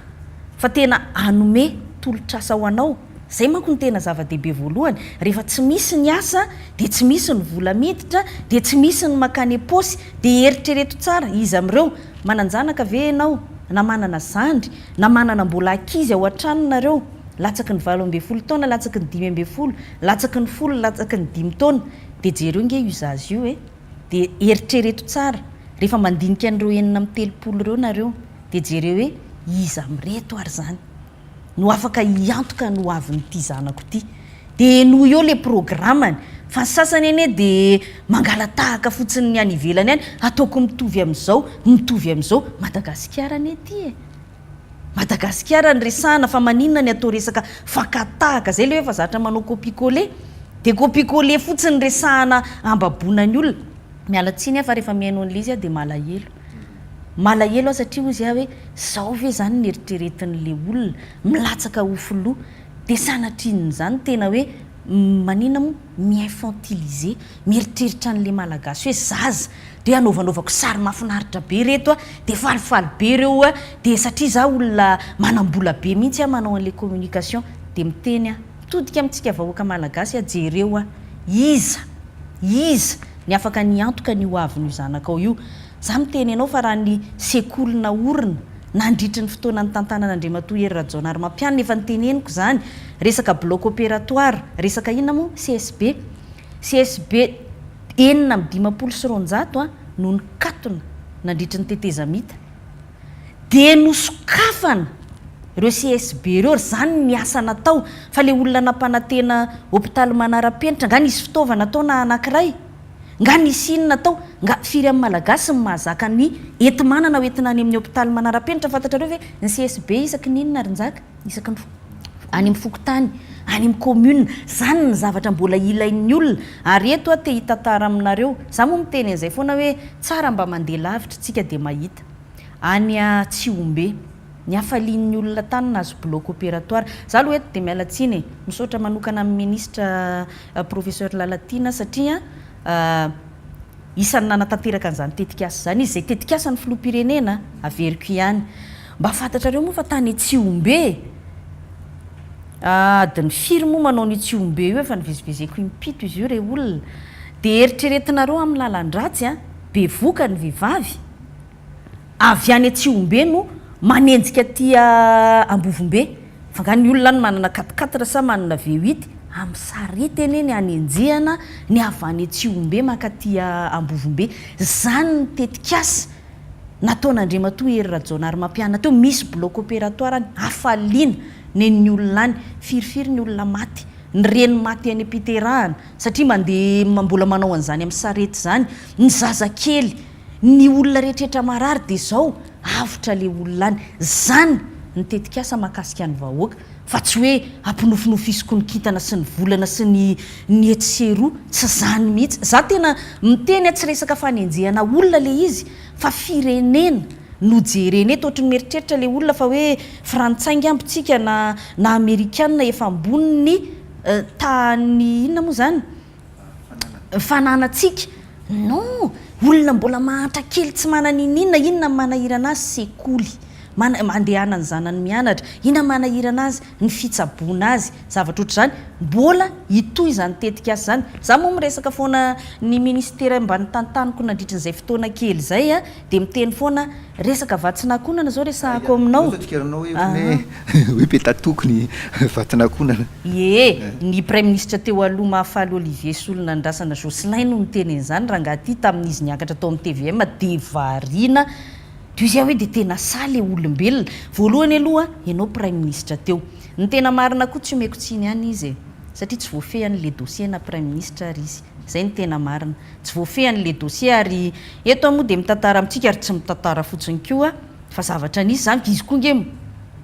fa tena anome tolotrasa ho anao zay manko ny tena zava-dehibe voalohany rehefa tsy misy ny asa dia tsy misy ny vola miditra dia tsy misy ny makany posy dia eritrereto tsara izy amin'ireo mananjanaka ve ianao na manana zandry na manana mbola ankizy ao an-tranonareo latsaky ny 12 taona latsaky ny 15 latsaky ny 10 latsaky ny 5 taona dia jereo nge io zazy io dia eritrereto tsara rehefa mandinika an'ireo 9 reo nareo dia jereo hoe iza amireto ary zany no afaka iantoka no avin'ity zanako ity dia no eo le programmany fa ny sasany ane dia mangalatahaka fotsiny ny any ivelany any ataoko mitovy amin'izao Madagasikara ane ty Madagasikara ny resahana fa maninona ny atao resaka fakatahaka zay le hoe fa zatra manao copie-coller dia copie-coller fotsiny resahana ambabona ny olona mialatsiny afa rehefa miaino an'le izy dia malahelo aho satria ozy hoe zao ve zany ny eritreretin'le olona milatsaka ofoloha dia sanatrin'ny zany tena hoe manina mo mi-infantiliser mieritreritra an'le malagasy hoe zaza dia anaovanaovako sary mahafinaritra be reto dia falifaly be reo dia satria za olona manambola be mihitsy manao an'le communication dia miteny mitodika amintsika vahoaka malagasy jereo iza ny afaka ny antoka ny hoaviny io zanakao io za miteny anao fa raha ny sekolina orina nandritry ny fotoana ny tantanan'Andriamatoa Hery Rajaonarimampianina efa niteneniko zany resaka bloc opératoire resaka inona mo CSB 950 no nikatona nandritry ny tetezamita dia nosokafana ireo CSB ireo zany ny asa natao fa le olona nampanantena hôpitaly Manarapenitra nga nisy fitaovana ataona anankiray nga nisy inona tao nga firy amin'ny malagasy mahazaka ny entimanana ho entina any amin'ny hôpitaly Manarapenitra fantatrareo ve ny CSB isaky ninona rynjaka isaky ny any amin'ny fokotany any amin'ny commune zany ny zavatra mbola ilain'ny olona ary eto te hitantara aminareo za moa miteny an'izay foana hoe tsara mba mandeha lavitra tsika dia mahita any Tsiombe ny hafalian'ny olona tany nazo bloc opératoire za aloha eto dia mialatsiny misaotra manokana amin'ny ministra professeur Lalatina satria isan'ny nanatanteraka an'izany tetikasa zany izy zay tetikasa ny filoham-pirenena averiko ihany mba fantatrareo moa fa tany Tsiombe adiny firy moa manao ny Tsiombe io efa nivezivezeko impito izy io re olona dia eritreretinareo amin'ny lalan-dratsy be voka ny vehivavy avy any Tsiombe no manenjika tia Ambovombe fa nga ny olona ny manana 4 sa manana V8 amin'ny sarety eny ny anenjehana ny avy any Tsiombe makatia Ambovombe zany ny tetikasa nataon'Andriamatoa Hery Rajaonarimampianina teo misy bloc opératoire any hafaliana nen'ny olona any firifiry ny olona maty ny reny maty any am-piterahana satria mandeha mbola manao an'izany amin'ny sarety zany ny zazakely ny olona rehetrarehetra marary dia zao avotra le olona any zany ny tetikasa mahakasika ny vahoaka fa tsy hoe ampinofinofisiko ny kintana sy ny volana sy ny etseroa tsy zany mihitsy za tena miteny tsy resaka fanenjehana olona le izy fa firenena no jereny eto ohatry ny mieritreritra le olona fa hoe frantsainga ampitsika na amerikanina efa amboniny tany inona moa zany fananatsika non olona mbola mahatra kely tsy manana inona manahirana azy sekoly mandehana ny zanany mianatra ina manahirana azy ny fitsaboana azy zavatra oatra zany mbola itoy izany tetika azy zany za moa miresaka foana ny ministera mbany tantaniko nandritra n'izay fotoana kely zay a de miteny foana resaka vatsinankonana zao resahako aminao hoe petatoko ny vatsinankonana ny prime ministre teo aloha mahafaly Olivier Solona ndrasana Jocelyn no niteny zany raha ngaty tamin'izy niakatra tao amin'ny TVM de variana deuxième hoe de tena saly olombelona voalohany aloha ianao prime ministre teo ny tena marina koa tsy omeko tsiny ihany izy satria tsy voafehany le dossier na prime ministre ary izy zay ny tena marina tsy voafehany le dossier ary eto moa de mitantara amintsika ary tsy mitantara fotsiny koa fa zavatra nisy zany izy koa nge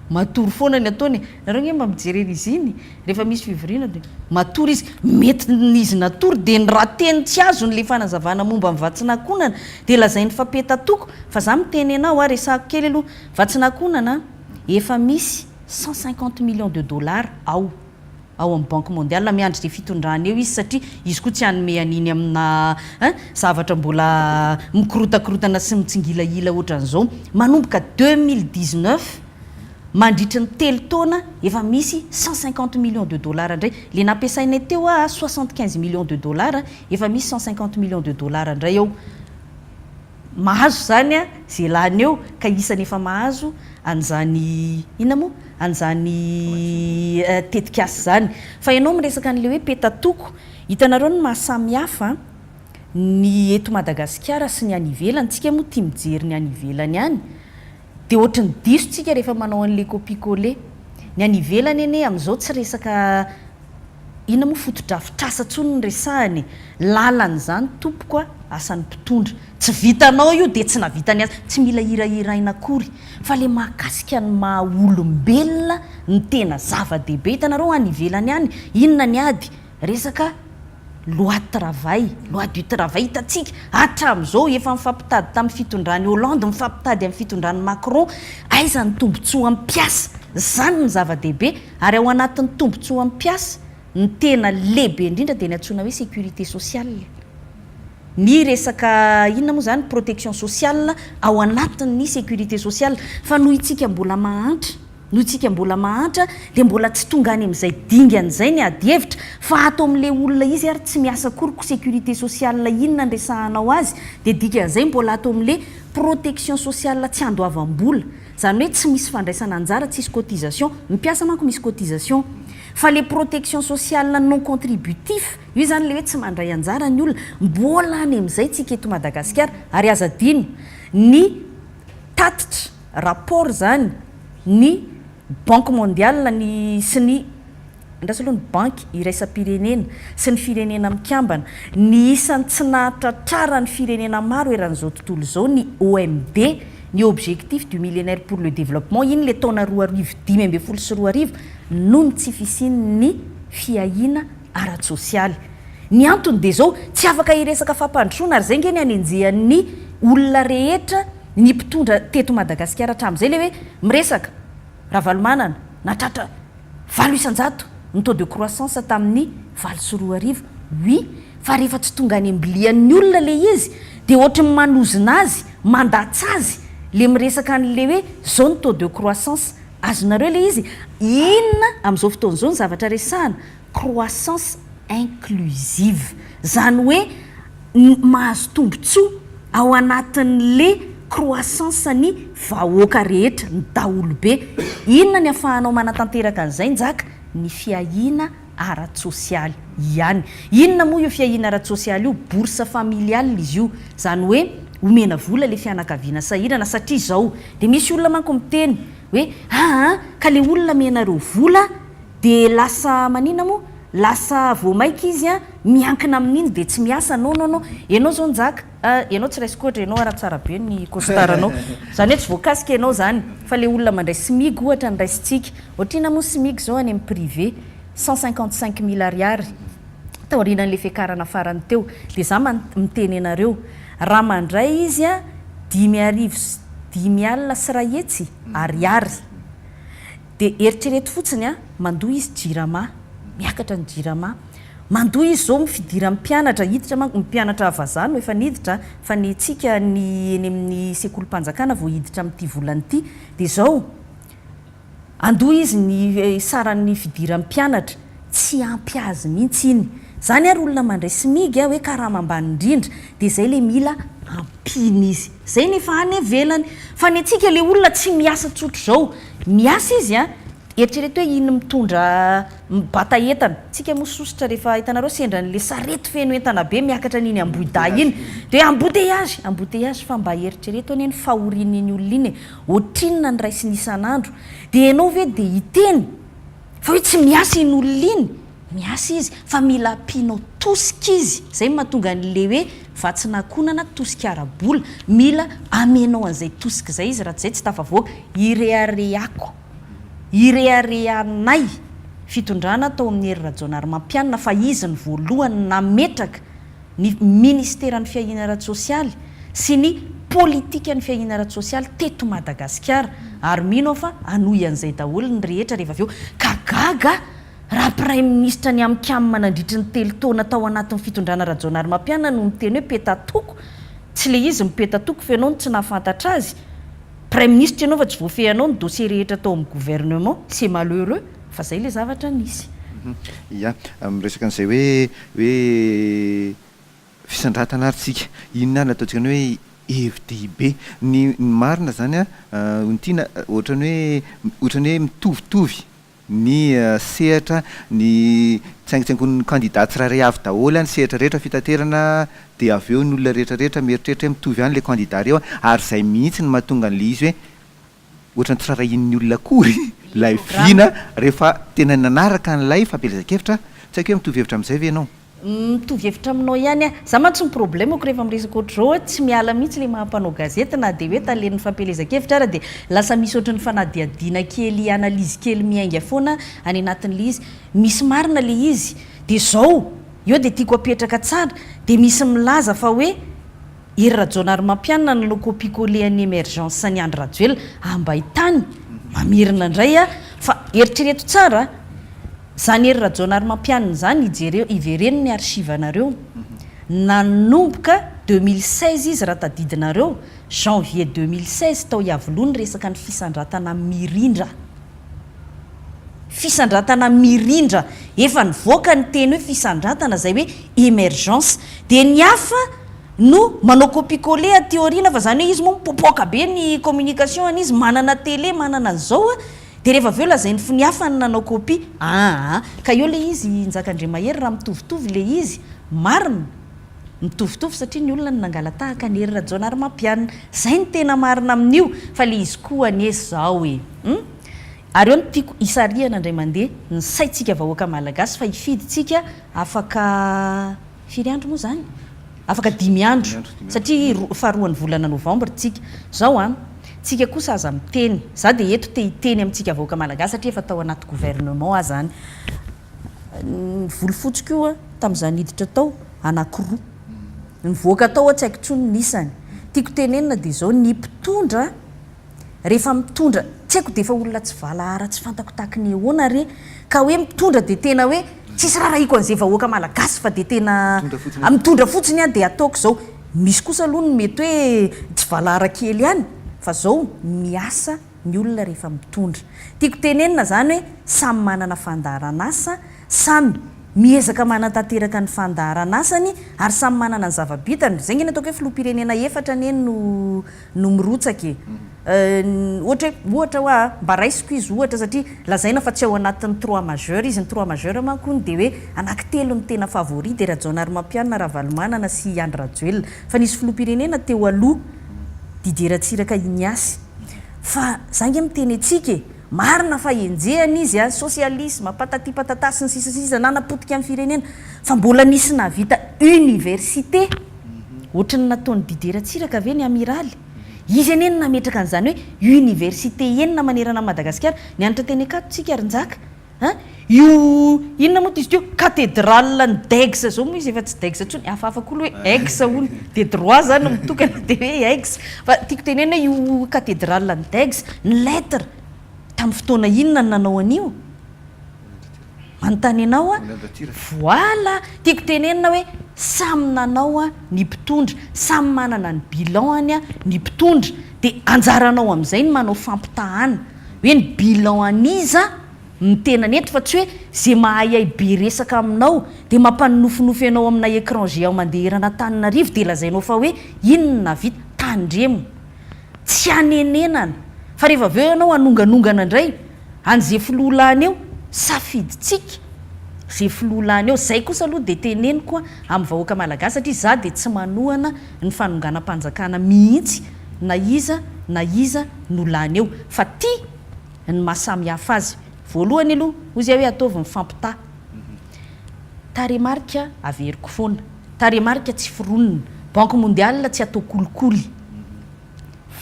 matory foana ny ataony nareo nge mamijerena izy iny rehefa misy fivoriana de matory izy mety n'izy natory de ny raha teny tsy azony le fanazavana momba amin'ny vatsinankonana de lazainy fa petatoko fa za miteny anao resahako kely aloha vatsinankonana efa misy 150 millions de dollars ao amin'ny banque mondiale miandry de fitondrany eo izy satria izy koa tsy hanome aniny amina zavatra mbola mikorotakorotana sy mitsingilaila ohatran'izao manomboka 2019 mandritra ny telo taona efa misy 150 millions de dollars indray le nampiasainay teo 75 millions de dollars efa misy 150 millions de dollars indray eo mahazo zany zay lany eo ka isany efa mahazo an'izany ina moa an'izany tetikasy zany fa ianao miresaka an'le hoe petatoko hitanareo ny mahasamihafa ny eto Madagasikara sy ny any ivelany tsika moa tia mijery ny any ivelany any de ohatrany diso tsika rehefa manao an'le copie-coller ny any ivelany eny amin'izao tsy resaka ina moa fotodrafitrasa tsony ny resahany lalan'izany tompoko asan'ny mpitondra tsy vitanao io de tsy navitany azy tsy mila hirahiraina akory fa le mahakasika ny maha olombelona ny tena zava-dehibe hitanareo any ivelany any inona ny ady resaka loi du travail hitatsika hatramin'izao efa mifampitady tamin'ny fitondrany Hollande mifampitady amin'ny fitondrany Macron aiza ny tombotsoa amin'ny mpiasa zany ny zava-dehibe ary ao anatin'ny tombotsoa amin'ny mpiasa ny tena lehibe indrindra de ny antsoina hoe sécurité sociale ny resaka inona moa zany protection sociale ao anatin'ny sécurité sociale fa noho itsika mbola mahantra de mbola tsy tonga any amin'izay dingan'izay ny adihevitra fa ato amin'le olona izy ary tsy miasa koriko sécurité sociale inona nresahanao azy de dikan'izay mbola ato amin'le protection sociale tsy andoavam-bola zany hoe tsy misy fandraisana anjara tsisy cotisation mipiasa manko misy cotisation fa le protection sociale non contributif io zany le hoe tsy mandray anjara ny olona mbola any amin'izay tsika eto Madagasikara ary aza dino ny tatitra rapport zany ny banque mondiale ny sy ny ndrasa aloha ny banky iraisam-pirenena sy ny firenena mikambana ny isan'ny tsy nahatratrara ny firenena maro eran'izao tontolo izao ny OMD ny objectif du millénaire pour le développement iny le taona 2015 noho ny tsy fisiany fiahina ara-tsosialy ny antony de zao tsy afaka iresaka fampandrosoana ary zay nge ny anenjehan'ny olona rehetra ny mpitondra teto Madagasikara hatramin'izay le hoe miresaka Ravalomanana natratra 800 ny taux de croissance tamin'ny 20 oui fa rehefa tsy tonga any ambilian'ny olona le izy de ohatrany manozina azy mandatsy azy le miresaka an'le hoe zao ny taux de croissance azonareo le izy inona amin'izao fotoan'izao ny zavatra resahana croissance inclusive zany hoe mahazo tombotsoa ao anatin'le croissance ny vahoaka rehetra ny daholobe inona ny ahafahanao manatanteraka an'izay njaka ny fiahina ara-tsosialy ihany inona moa io fiahina ara-tsosialy io bourse familiale izy io zany hoe omena vola le fianakaviana sahirana satria zao de misy olona manko miteny hoe ka le olona menareo vola de lasa manina moa lasa voamaika izy miankina amin'iny de tsy miasa no ianao zao njaka ianao tsy raisikoatra ianao ara tsara be ny costaranao zany hoe tsy voakasika ianao zany fa le olona mandray smig ohatra ny raisitsika ohatrina moa smig zao any amin'ny privé 155 000 ariary taorianan'le fiakarana farany teo de za miteny anareo raha mandray izy 5 alina sy rahetsy ariary de eritrereto fotsiny mandoa izy jirama miakatra ny jirama mandoa izy zao mifidira mpianatra hiditra mpianatra avazano efa niditra fa ny tsika ny eny amin'ny sekolim-panjakana vao hiditra amin'ity volanyity dia zao andoha izy ny saran'ny fidira mpianatra tsy ampy azy mihitsy iny zany ary olona mandray simigy hoe karaha mambany indrindra dia zay le mila ampiny izy zay nefa any avelany fa ny atsika le olona tsy miasa tsotro zao miasa izy eritrereto hoe iny mitondra mibata entana tsika mososotra rehefa hitanareo sendra n'le sarety feno entana be miakatra n'iny amboida iny dia embouteillage fa mba eritrereto any ny fahorian'iny olona iny ohatrinona ny raisiny isan'andro dia ianao ve dia hiteny fa hoe tsy miasa iny olona iny miasa izy fa mila ampianao tosika izy zay mahatonga n'le hoe vatsinankonana tosika arabola mila amenao an'izay tosika zay izy raha tsy zay tsy tafavoaka ireareanay fitondrana tao amin'ny hery rajonary mampianina fa izy ny voalohany nametraka ny ministera ny fiahiana ara-tsosialy sy ny politika ny fiahiana ara-tsosialy teto Madagasikara ary mino fa anoy an'izay daholo ny rehetra rehefa avy eo ka gaga raha prime ministre ny amikamy manandritry ny telo taona tao anatin'ny fitondrana rajonary mampianina no miteny hoe petatoko tsy le izy mipetatoko fa ianao no tsy nahafantatra azy prime ministre ianao fa tsy voafehanao ny dossier rehetra tao amin'ny gouvernement c'est malheureux fa zay le zavatra nisy ya miresaka an'izay hoe fisandratana ary tsika inona ny ataontsika ny hoe FDB ny marina zany ntiana ohatrany hoe mitovitovy ny sehatra ny tsaingitsaingon'ny candidat tsirairay avy daholo ny sehatra rehetra fitaterana dia avy eo ny olona rehetrarehetra mieritreritra hoe mitovy ihany le candidat reo ary zay mihitsy ny mahatonga an'le izy hoe ohatrany tsirairay-in'ny olona kory lay vina rehefa tena nanaraka n'lay fampelezan-kevitra tsy haiko hoe mitovy hevitra amin'izay ve ianao mitovy hevitra aminao ihany za mantsy ny problème ako rehefa miresaka ohatr'izao tsy miala mihitsy le mahampanao gazety na dia hoe talen'ny fampelezan-kevitra ara dia lasa misy ohatry ny fanadiadiana kely analyse kely miainga foana any anatin'le izy misy marina le izy dia zao eo dia tiako apetraka tsara dia misy milaza fa hoe hery rajonary mampianina nanao copie-coller an'ny émergence ny andro rajoel ambaitany mamirina indray fa eritrereto tsara zany hery rajonary mampianina zany ivereny ny archivanareo nanomboka 2016 izy raha tadidinareo janvier 2016 tao iavoloany resaka ny fisandratana mirindra efa nivoaka ny teny hoe fisandratana zay hoe émergence dia ny hafa no manao copie-coller ateoriana fa zany hoe izy moa mipopoaka be ny communication an'izy manana télé manana an'izao dia rehefa avy eo lazainy fo ny hafa ny nanao copie ka eo le izy njakandriamahery raha mitovitovy le izy marina mitovitovy satria ny olona ny nangala tahaka ny hery rajonary mampianina zay ny tena marina amin'io fa le izy koa anesy zao ary eo no tiako isariana indray mandeha ny saitsika vahoaka malagasy fa hifiditsika afaka firy andro moa zany afaka 5 andro satria faharoan'ny volana novembre tsika zao tsika kosa aza miteny za dia eto te hiteny amintsika vahoaka malagasy satria efa tao anaty gouvernement zany volofotsy koa tamin'izany hiditra tao anankiroa ny voaka tao tsy haiko tsony nisany tiako tenenina dia zao ny mpitondra rehefa mitondra tsy haiko dia efa olona tsy valahara tsy fantako tahaka ny ahoana re ka hoe mitondra dia tena hoe tsisy raharaiko an'izay vahoaka malagasy fa dia tena mitondra fotsiny dia ataoko zao misy kosa aloha ny mety hoe tsy valahara kely ihany fa zao miasa ny olona rehefa mitondra tiako tenenina zany hoe samy manana fandaharan'asa samy miezaka manatateraka ny fandaharan'asany ary samy manana ny zava-bitany zay ngeny ataoko hoe filoham-pirenena efatra neny no mirotsaka ohatra hoa mba raisiko izy ohatra satria lazaina fa tsy ao anatin'ny 3 majeur izy ny 3 majeur mankony dia hoe anankitelo ny tena favori dia rajonary mampianina ravalomanana sy andro rajoelona fa nisy filoham-pirenena teo aloha dideratsiraka Ignacy fa zange miteny atsika marina fa enjehana izy socialisme patati patata sy ny sisasisa nanapotika amin'ny firenena fa mbola nisy navita université ohatrany nataony dideratsiraka ve ny amiraly izy eneny nametraka an'izany hoe université enina manerana Madagasikara ny anatra teny akato tsika arinjaka io inona moa izy teo cathédrale ny Dex zao moa izy efa tsy Dex tsony afafakolo hoe Aix hono dia droit zany mitokana dia hoe Aix fa tiako tenena io cathédrale ny Dex ny lettre tamin'ny fotoana inona ny nanao an'io manontany anao a voila tiako tenenina hoe samy nanao a ny mpitondra samy manana ny bilanny a ny mpitondra dia anjaranao amin'izay ny manao fampitahana hoe ny bilan aniza ny tena nety fa tsy hoe zay mahay be resaka aminao dia mampanonofinofy ianao amina écranger ao mandeha herana Tananarivo dia lazainao fa hoe inona vita tandremo tsy anenenana fa rehefa avy eo ianao anonganongana indray an'izay filohalany eo safiditsika zay filohalany eo zay kosa aloha dia teneniko amin'ny vahoaka malagasy satria za dia tsy manohana ny fanonganam-panjakana mihitsy na iza nolany eo fa ty ny mahasamihafa azy voalohany aloha ozy hoe ataovy mifampità taremarika averiko foana taremarika tsy fironina banque mondiale tsy atao kolikoly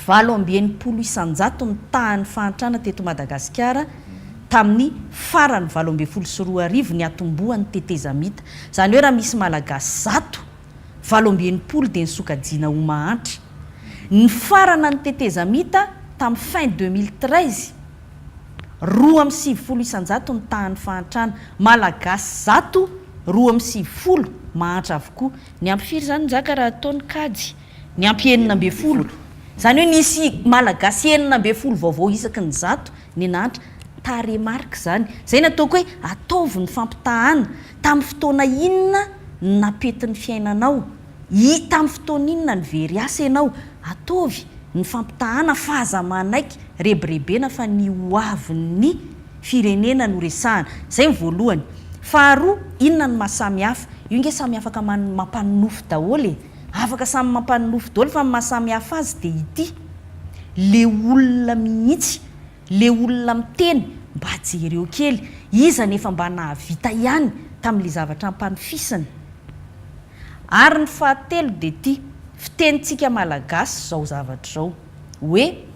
700 isanjato ny tahany fahantrana teto Madagasikara tamin'ny farany 720 ny atombohan'ny tetezamita zany hoe raha misy malagasy 720 dia nisokajiana ho mahantra ny farana ny tetezamita tamin'ny fin 2013 270 isanjato ny tahany fahantrana malagasy 270 mahantra avokoa ny ampifiry zany nzaka raha ataony kajy ny ampy 900 zany hoe nisy malagasy 900 vaovao isaky ny 100 ny nahantra taremarika zany zay nataoko hoe ataovy ny fampitahana tamin'ny fotoana inona napety ny fiainanao tamin'ny fotoana inona ny very asa ianao ataovy ny fampitahana fahazamanaiky rebirebena fa ny hoavin'ny firenena no resahana zay voalohany faharoa inona ny mahasamihafa io nge samy afaka mampanonofo daholo afaka samy mampanonofo daholo fa mahasamihafa azy dia ity le olona mihitsy le olona miteny mba jereo kely iza nefa mba nahavita ihany tamin'le zavatra ampanofisany ary ny fahatelo dia ty fitenitsika malagasy zao zavatra zao hoe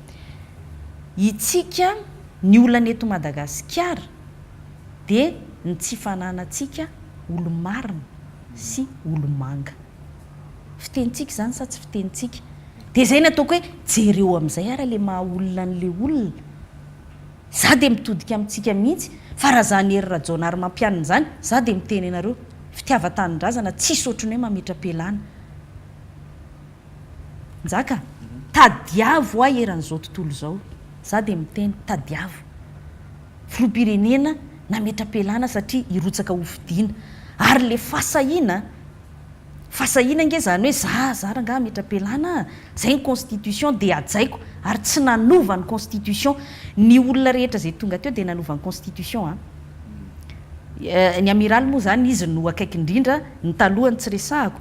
itsika ny olona eto Madagasikara dia ny tsy fananatsika olo-marina sy olo-manga fitenitsika zany sa tsy fitenitsika dia zay nataoko hoe jereo amin'izay ara le maha olona n'le olona za dia mitodika amintsika mihitsy fa raha zany hery rajaonary mampianina zany za dia miteny anareo fitiava-tanindrazana tsisy ohatrany hoe mametra-pialana njaka tadiavo a eran'izao tontolo zao za dia miteny tadiavo filoam-pirenena nametra-pialana satria irotsaka hofidiana ary le fasahiana nge zany hoe za ranga metra-pialana zay ny constitution dia ajaiko ary tsy nanova ny constitution ny olona rehetra zay tonga teo dia nanova ny constitution ny amiraly moa zany izy no akaiky indrindra ny talohany tsy resahako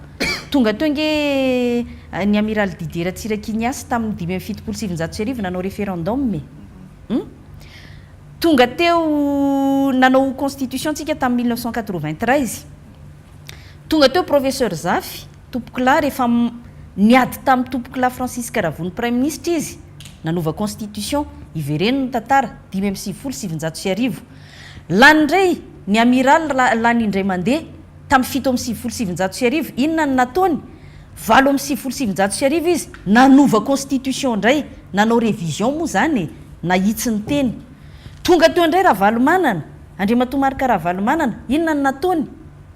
tonga teo nge ny amiraly Didier Tsirakiniasy tamin'ny 577 nanao référendum tonga teo nanao constitution tsika tamin'ny 1993 tonga teo professeur Zafy Tompokla rehefa niady tamin'ny Tompokla Francis Karavony prime ministre izy nanova constitution ivereno ny tantara 570 lany indray ny amiral lany indray mandeha tamin'ny 770 inona ny nataony 770 izy nanova constitution indray nanao révision moa zany nahitsy ny teny tonga teo indray Ravalomanana Andriamatomarika Ravalomanana inona ny nataony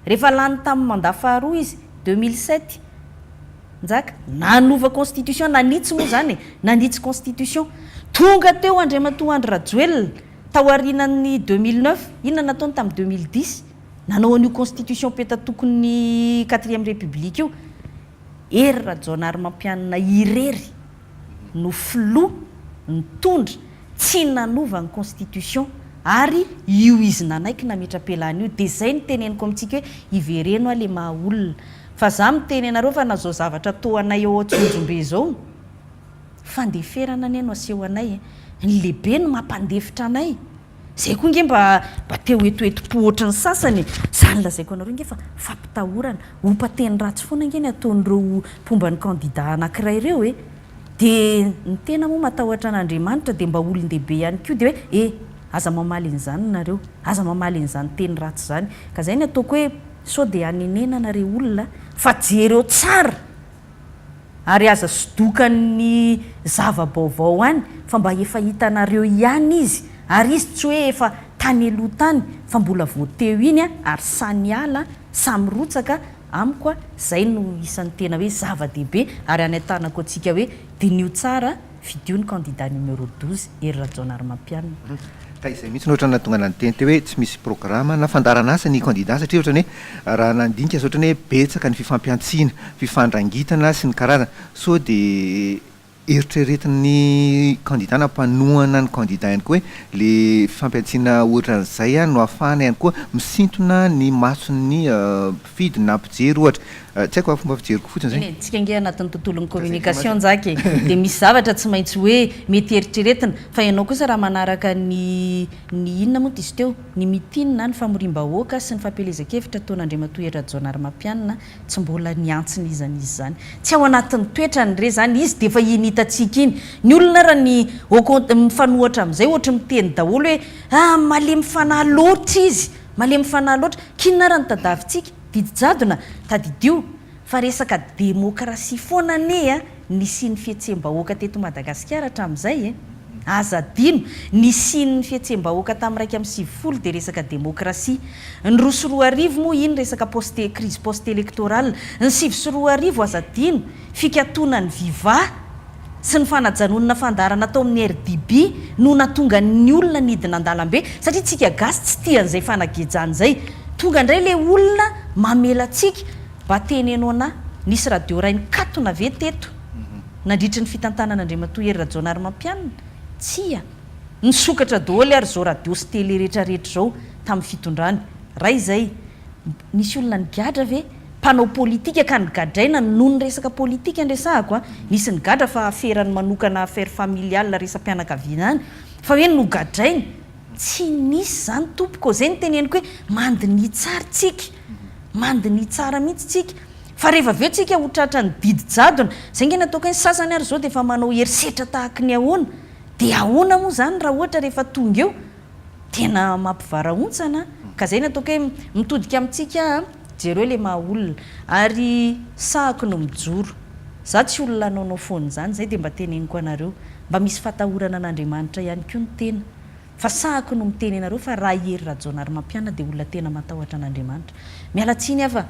rehefa lany tamin'ny mandat faharoa izy 2007 njaka nanova constitution nanitsy moa zany nanitsy constitution tonga teo Andriamatoa Andry Rajoelina taoarinan'ny 2009 inona nataony tamin'ny 2010 nanao an'io constitution peta tokony 4e république io ery rajaonary mampianina irery no filoha ny tondra tsy nanova ny constitution ary io izy nanaiky nametra-pialana io dia zay ny teneniko amintsika hoe ivereno a le maha olona fa za miteny anareo fa na zao zavatra to anay eo atsonjombe zao fandeferana any no aseho anay ny lehibe no mampandefitra anay zay koa nge mba teo etoetom-po ohatrany sasany zany lazaiko anareo nge fa fampitahorana ompateny ratsy foana nge ny ataon'ireo mpomban'ny candidat anankiray ireo dia ny tena moa matahotra an'Andriamanitra dia mba olon-dehibe ihany koa dia hoe aza mamaly an'izany nareo aza mamaly an'izany teny ratsy zany ka zay ny ataoko hoe sao dia anenena nareo olona fa jereo tsara ary aza sodokan'ny zava-baovao any fa mba efa hitanareo ihany izy ary izy tsy hoe efa tany aloha tany fa mbola voateo iny a ary sany ala samy rotsaka amiko a zay no isan'ny tena hoe zava-dehibe ary anentanako antsika hoe dinio tsara video ny candidat numéro 12 Hery Rajaonarimampianina. Ka izay mihitsy no ohatrany tonga nany teny teo hoe tsy misy programma na fandarana asa ny candidat satria ohatrany hoe raha nandinika azy ohatrany hoe betsaka ny fifampiantsiana fifandrangitana sy ny karazana so de eritreretin'ny candidat na mpanohana ny candidat ihany koa hoe le fifampiantsiana ohatran'izay a no ahafahana ihany koa misintona ny mason'ny mpifidy na mpijery ohatra tsy haiko fomba fijeriko fotsiny zay tsika nge anatin'ny tontolon'ny communication njaky de misy zavatra tsy maintsy hoe mety eritreretina fa ianao kosa raha manaraka ny inona moa izy teo ny mitinina ny famorim-bahoaka sy ny fampelezan-kevitra taon'Andriamatoa Hery Rajaonarimampianina tsy mbola niantsiny izan'izy zany tsy ao anatin'ny toetrany re zany izy de efa initantsika iny ny olona raha ny mifanohatra amin'izay ohatra miteny daholo hoe malemy fanahy loatra izy malemy fanahy loatra kinona raha ny tadavintsika didijadona tadidio fa resaka demokrasia foana ane nisy ny fihetsembahoaka teto Madagasikara hatramin'izay aza dino nisy ny fihetsembahoaka tamin'ny 1 de resaka demokrasia ny 2 moa iny resaka crise post électorale ny 7 aza dino fikatona ny viva sy ny fanajanonana fandarana tao amin'ny RDB no natonga ny olona nidina an-dalambe satria tsika gasy tsy tian'izay fanagejan'izay tonga indray le olona mamela tsika mba tenenao na nisy radio ray nikatona ve teto nandritry ny fitantanan'Andriamatoa Hery Rajaonarimampianina tsia nisokatra daholo ary zao radio sy tele rehetrarehetra zao tamin'ny fitondrany ray zay nisy olona nigadra ve mpanao politika ka nigadraina noho ny resaka politika andresahako nisy nigadra fa aferany manokana affaire familiale resam-pianakaviana any fa hoe nogadrainy tsy nisy zany tompoko zay ny teneniko hoe mandiny tsara tsika mandiny tsara mihitsy tsika fa rehefa aveo tsika hotratra ny didijadona zay nge nataoko hoe sasany ary zao de efa manao herisetra tahaka ny ahoana de ahoana moa zany raha ohatra rehefa tonga eo tena mampivarahontsana ka zay nataoko hoe mitodika amintsika jery hoe le maha olona ary sahako no mijoro za tsy olona anaonao foana zany zay de mba teneniko anareo mba misy fatahorana an'Andriamanitra ihany koa ny tena fa sahako no miteny anareo fa raha Hery Rajaonarimampianina de olona tena matahotra an'Andriamanitra mialatsiny afa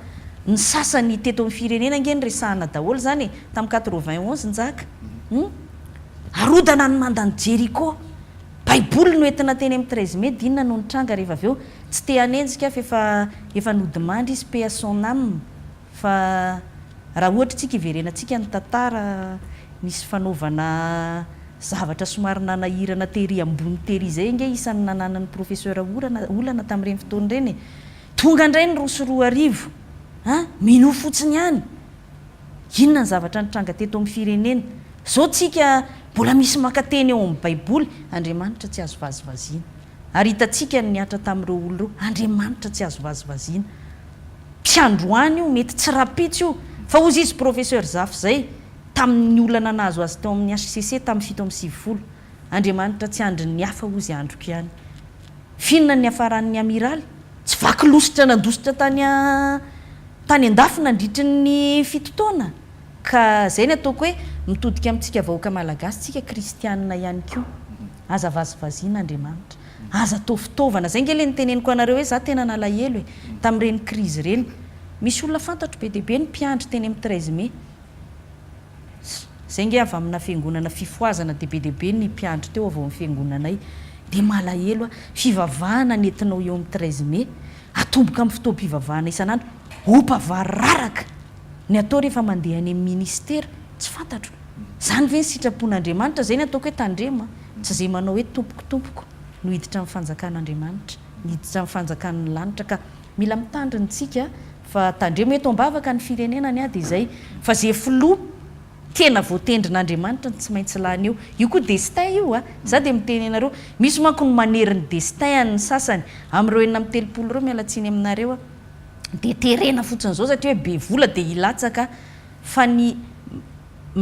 ny sasany teto amin'ny firenena nge nyresahana daholo zany tamin'ny 91 njaka arodana ny mandany Jeriko baiboly no entina teny amin'ny 13 mai dinina no nitranga rehefa aveo tsy te hanenjika fa efa nodimandry izy paix à son âme fa raha ohatra tsika iverenantsika ny tantara misy fanaovana zavatra somary nanahirana tery ambony tery zay nge isan'ny nananan'ny professeur olana tamin'ireny fotoana ireny tonga indray ny 2 mino fotsiny ihany inona ny zavatra nitranga teto amin'ny firenena zao tsika mbola misy makateny eo amin'ny baiboly Andriamanitra tsy azo vazivaziana ary hitantsika niatra tamin'ireo olo reo Andriamanitra tsy azo vazivaziana mpiandroany io mety tsy rapitsy io fa ozy izy professeur Zafy zay tamin'ny olana nazo azy teo amin'ny HCC tamin'ny 7 amby 9 Andriamanitra tsy andry ny hafa ozy androko ihany finona ny afaran'ny amiraly tsy vaky lositra nandositra tany an-dafy nandritry ny fitotoana ka zay ny ataoko hoe mitodika amintsika vahoaka malagasy tsika kristianina ihany koa aza vazivaziana Andriamanitra aza atao fitaovana zay nge le niteneniko anareo hoe za tena nalahelo tamin'ireny krizy ireny misy olona fantatro be dehibe ny mpiandry teny amin'ny 13 mai zay nge avy amina fiangonana fifoazana de be dehibe ny mpiandry teo avy amin'ny fiangonanay de malahelo fivavahana nentinao eo amin'ny 13 mai atomboka amin'ny fotoam-pivavahana isan'andro opavararaka ny atao rehefa mandeha any amin'ny ministera tsy fantatro zany ve ny sitrapon'Andriamanitra zay ny ataoko hoe tandrema tsy zay manao hoe tompokotompoko no hiditra amin'ny fanjakan'Andriamanitra hiditra amin'ny fanjakan'ny lanitra ka mila mitandriny tsika fa tandrema eto ambavaka ny firenenany de zay fa zay filoha tena voatendrin'Andriamanitra tsy maintsy lany io koa destin io za de miteny anareo misy manko no maneriny destin any sasany amin'ireo 4 reo mialatsiny aminareo de terena fotsiny zao satria hoe be vola de hilatsaka fa ny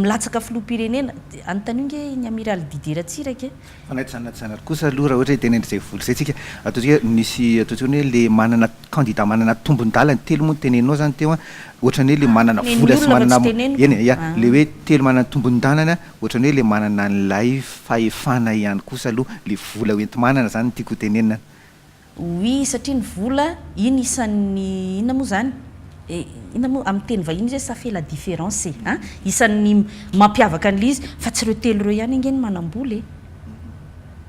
milatsaka filoham-pirenena anontany nge ny amiraly Didier Ratsiraka fanaity zanary kosa aloha raha ohatra hoe tenendry zay vola zay tsika ataotsika misy ataotsika hoe le manana candidat manana tombon-dalany telo moa tenenao zany teo ohatrany hoe le manana vola sy manana eny le hoe telo manana tombon-dalana ohatrany hoe le manana nylay fahefana ihany kosa aloha le vola hoenti-manana zany tiako tenenina oy satria ny vola iny isan'ny inona moa zany inona moa amin'ny teny vahiny zay ça fait la différence isan'ny mampiavaka an'ilay izy fa tsy ireo telo ireo ihany ingeny manam-bola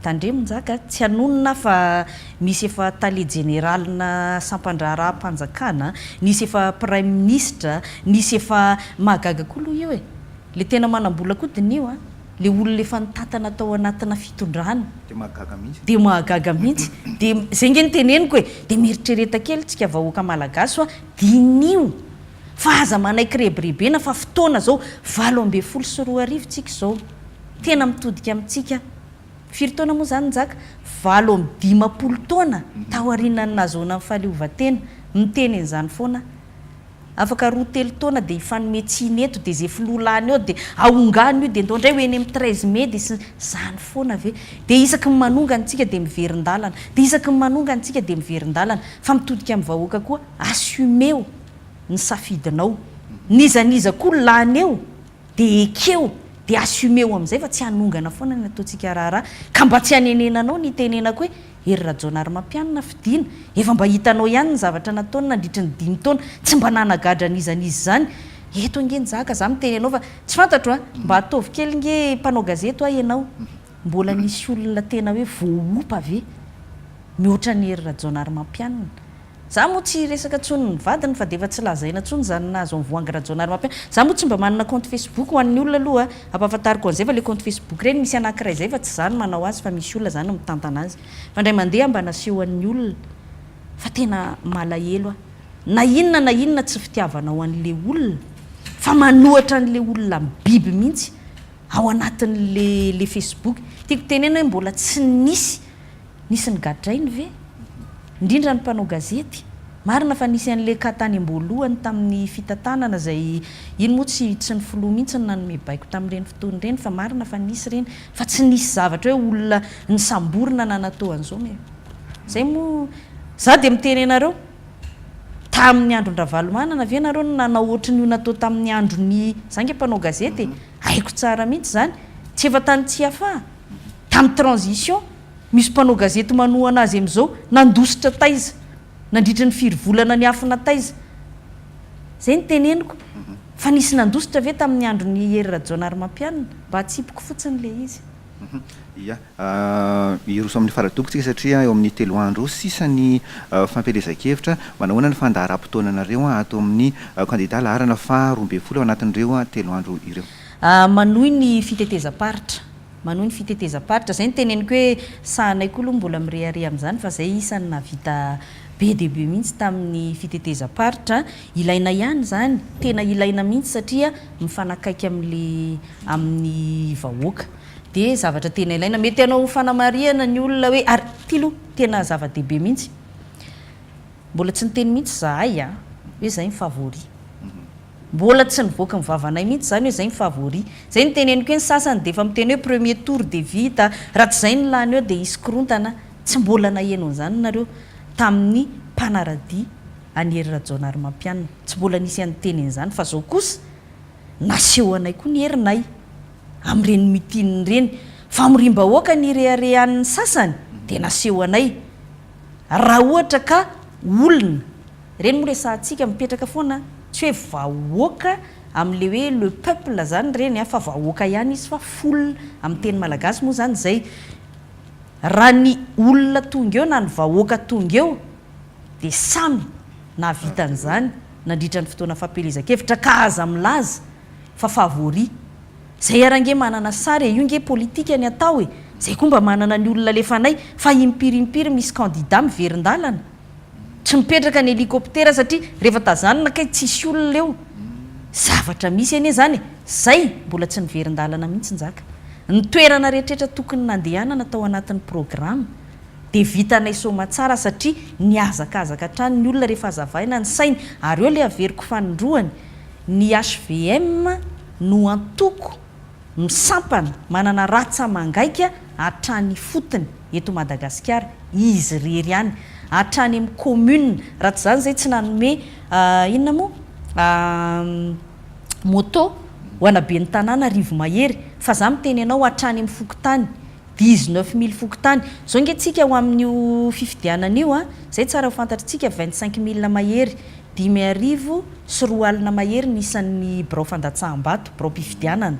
tandremonjaka tsy anonona fa misy efa tale généralna sampandraraha-mpanjakana nisy efa prime ministre nisy efa mahagaga koa loha io le tena manam-bola koa dinio le olona efa nitatana tao anatina fitondrana de mahagaga mihitsy de zay nge nyteneniko de mieritrereta kely tsika vahoaka malagasy dinio fa aza manaiky rebirebena fa fotoana zao 2024 tsika zao tena mitodika amintsika firy taona moa zany njaka 20 taona taorianany nazona amin'ny fahaleovan-tena miteny an'izany foana afaka 2 taona de ifanome tsiny eto de zay filolany eo de aongany io de ndondray hoe eny amin'ny 13 mai de zany foana ave de isaky ny manonga antsika de miverin-dalana de isaky ny manonga antsika de miverin-dalana fa mitodika amin'ny vahoaka koa assumeo ny safidinao nizaniza koa lany eo de ekeo de assumeo am'izay fa tsy hanongana foana ny ataontsika raharaha ka mba tsy hanenenanao ny tenenako hoe ery rajonary mampianina fidina efa mba hitanao ihany ny zavatra nataony nandritra ny 5 taona tsy mba nanagadra nizanizy zany eto angeny zaka za mitenenao fa tsy fantatro mba ataovy kely nge mpanao gazety ianao mbola nisy olona tena hoe voaopa ave mihoatra ny ery rajonary mampianina za moa tsy resaka tsony ny vadiny fa de efa tsy lazaina tsony zany nazo mivoangy rajonary mampianina za moa tsy mba manana compte Facebook ho an'ny olona aloha ampahafantariko an'izay fa le compte Facebook reny misy anankiray zay fa tsy zany manao azy fa misy olona zany mitantana azy fa ndray mandeha mba naseho an'ny olona fa tena malahelo na inona tsy fitiavanao an'le olona fa manohatra an'le olona biby mihitsy ao anatin'le Facebook tiako tenena hoe mbola tsy nisy ny gadrainy ve indrindra ny mpanao gazety marina fa nisy an'le katany amboalohany tamin'ny fitatanana zay iny moa tsy ny filoha mihitsy ny nanome baiko tamin'ireny fotoany reny fa marina fa nisy reny fa tsy nisy zavatra hoe olona ny samborina nanatao an'izao zay moa za de mitenenareo tamin'ny andron-dravalomanana ave nareo nanao ohatrany io natao tamin'ny androny zange mpanao gazety haiko tsara mihitsy zany tsy efa tany tsy afa tamin'ny transition misy mpanao gazety manohana azy am'izao nandositra taiza nandritra ny 4 volana ny afina taiza zay nyteneniko fa nisy nandositra ave tamin'ny androny ery rajonary mampianina mba atsipiko fotsiny le izy ia iroso amin'ny faradokotsika satria eo amin'ny 3 andro sisany fampelezan-kevitra manahoana ny fandaharam-potoananareo ato amin'ny candidat laharana fa 12 ao anatin'ireo 3 andro ireo manohy ny fitetezam-paritra manohy ny fitetezam-paritra zay nyteneniko hoe sahanay koa aloha mbola mirehare amin'izany fa zay isany navita be debe mihitsy tamin'ny fitetezam-paritra ilaina ihany zany tena ilaina mihitsy satria mifanakaiky amin'ny vahoaka de zavatra tena ilaina mety anao fanamariana ny olona hoe ary tilo tena zava-dehibe mihitsy mbola tsy niteny mihitsy zahay hoe zay mifavori mbola tsy nivoaka mivavanay mihitsy zany hoe zay mifavori zay niteneniko hoe ny sasany de efa miteny hoe premier tour de vita raha tsy zay ny lany eo de isy korontana tsy mbola naheno an'izany nareo tamin'ny mpanaradi anery rajonary mampianina tsy mbola nisy anyteny an'izany fa zao kosa naseho anay koa ny herinay am'ireny mitininy reny fa mirimbahoaka ny reharehan'ny sasany de naseho anay raha ohatra ka olona reny moa resahantsika mipetraka foana tsy hoe vahoaka am'le hoe le peuple zany reny fa vahoaka ihany izy fa folona amin'ny teny malagasy moa zany zay raha ny olona tonga eo na ny vahoaka tonga eo de samy navitan'izany nandritra ny fotoana fampelezan-kevitra ka aza milaza fa favori zay arange manana sary io nge politika ny atao zay koa mba manana ny olona lefanay fa impirimpiry misy candidat miverin-dalana tsy mipetraka ny hélicoptera satria rehefa tazanina kay tsisy olona leo zavatra misy ane zany zay mbola tsy niverin-dalana mihitsy njaka ny toerana rehetrrehetra tokony nandehanana tao anatin'ny programme de vitanay soma tsara satria niazakazaka trany ny olona rehefa azavaina ny sainy ary eo le averiko fanindroany ny HVM no antoko misampana manana ratsa mangaika hatrany fotony eto Madagasikara izy rery ihany hatrany amin'ny commune raha tsy zany zay tsy nanome inona moa moto ho anabe ny tanàna rivo mahery fa za miteny anao hatrany amin'ny fokotany 19 000 fokotany zao ngetsika ho amin'io fifidianana io a zay tsara ho fantatritsika 25 000 mahery 5 sy 4 alina mahery nisan'ny birao fandatsaham-bato birao mpifidianana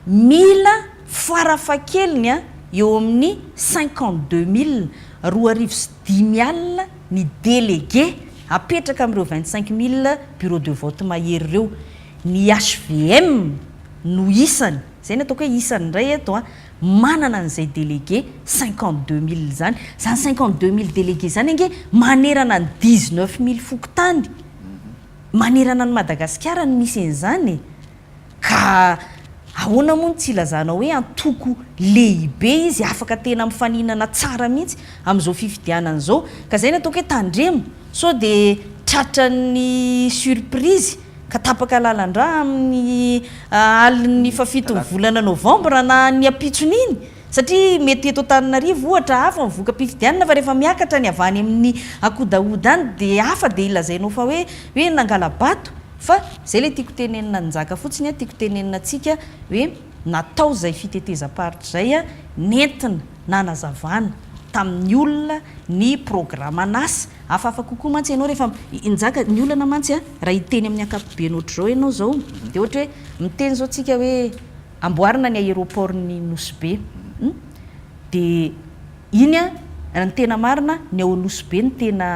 mila farafakeliny a eo amin'ny 52 000 2,5 alina ny délégué apetraka amin'ireo 25 000 bureau de vote mahery ireo ny HVM no isany zay ny ataoko hoe isany indray eto a manana an'izay délégué 52 000 zany 52 000 délégué zany ange manerana ny 19 000 fokotany manerana ny Madagasikara ny misy an'izany ka ahoana moa tsy ilazana hoe antoko lehibe izy afaka tena mifaninana tsara mihitsy amin'izao fifidianana zao ka zay ny ataoko hoe tandremo so de tratran'ny surprise ka tapaka lalandra amin'ny alin'ny fafitony volana novambra na ny apitsony iny satria mety eto Antananarivo ohatra hafa mivoaka mpifidianana fa rehefa miakatra ny avany amin'ny akodaoda any de hafa de ilazainao fa hoe nangala bato fa zay le tiako tenenina njaka fotsiny a tiako tenenina atsika hoe natao zay fitetezam-paritra zay a nentina nanazavana tamin'ny olona ny programme anasy afafa kokoa mantsy ianao rehefa njaka ny olana mantsy a raha hiteny amin'ny akapobe ohatr' zao ianao zao de ohatra hoe miteny zao tsika hoe amboarina ny aéroportny Nosy Be de iny a ny tena marina ny ao Nosy Be ny tena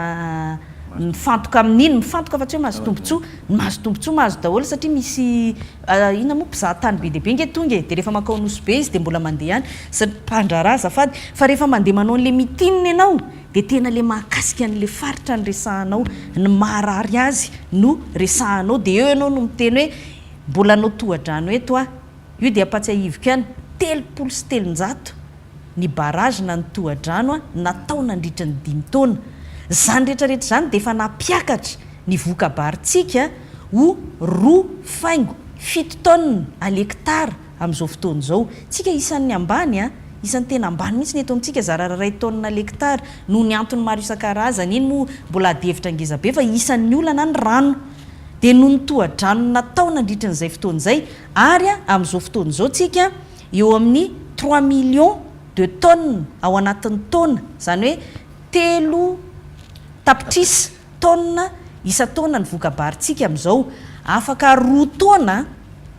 mifantoka amin'iny mifantoka fa tsy hoe mahazo tombontsoa mahazo daholo satria misy ina moa mpizaha tany be dehibe nge tonga de rehefa makao Nosy Be izy de mbola mandeha any sy mpandrara zafady fa rehefa mandeha manao an'le mitininy ianao de tena le mahakasika an'le faritra ny resahanao ny maharary azy no resahanao de eo ianao no miteny hoe mbola anao tohadrano eto a io de apatsiahiviko any 300 ny barage na ny tohadrano a natao nandritra ny 5 taona zany rehetrarehetra zany de efa napiakatra ny vokabaritsika ho 2,7 tonnes à l'hectare amin'izao fotoana zao tsika isan'ny ambany a isan'ny tena ambany mihitsy ny eto amintsika zarara 2 tonnes à l'hectare no ny antony maro isan-karazany iny moa mbola adihevitra ngeza be fa isan'ny olana ny rano de no ny tohadrano natao nandritra n'izay fotoana zay ary a amin'izao fotoana zao tsika eo amin'ny 3 millions de tonnes ao anatin'ny taona zany hoe 3 tapitrisa taona isa taona ny vokabaritsika amin'izao afaka 2 taona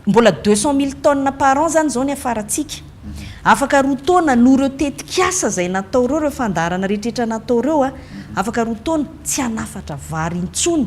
mbola 200 000 tonnes par an zany zao ny afaratsika afaka 2 taona no reo tetikasa zay natao reo fandarana rehetrarehetra natao reo a afaka 2 taona tsy hanafatra vary intsony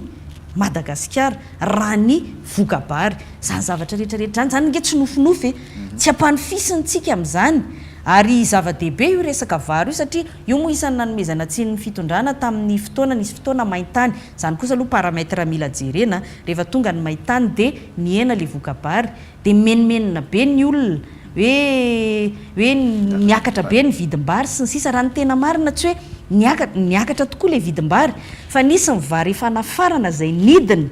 Madagasikara raha ny vokabary zany zavatra rehetrarehetra zany nge tsy nofinofy tsy ampanifisinytsika amin'izany ary zava-dehibe io resaka vary io satria io moa isan'ny nanomezana tsy ny fitondrana tamin'ny fotoana nisy fotoana maintany zany kosa aloha paramètre mila jerena rehefa tonga ny maintany de niena le vokabary de menimenina be ny olona hoe niakatra be ny vidim-bary sy ny sisa raha ny tena marina tsy hoe niakatra tokoa le vidim-bary fa nisy ny vary efa nafarana zay nidiny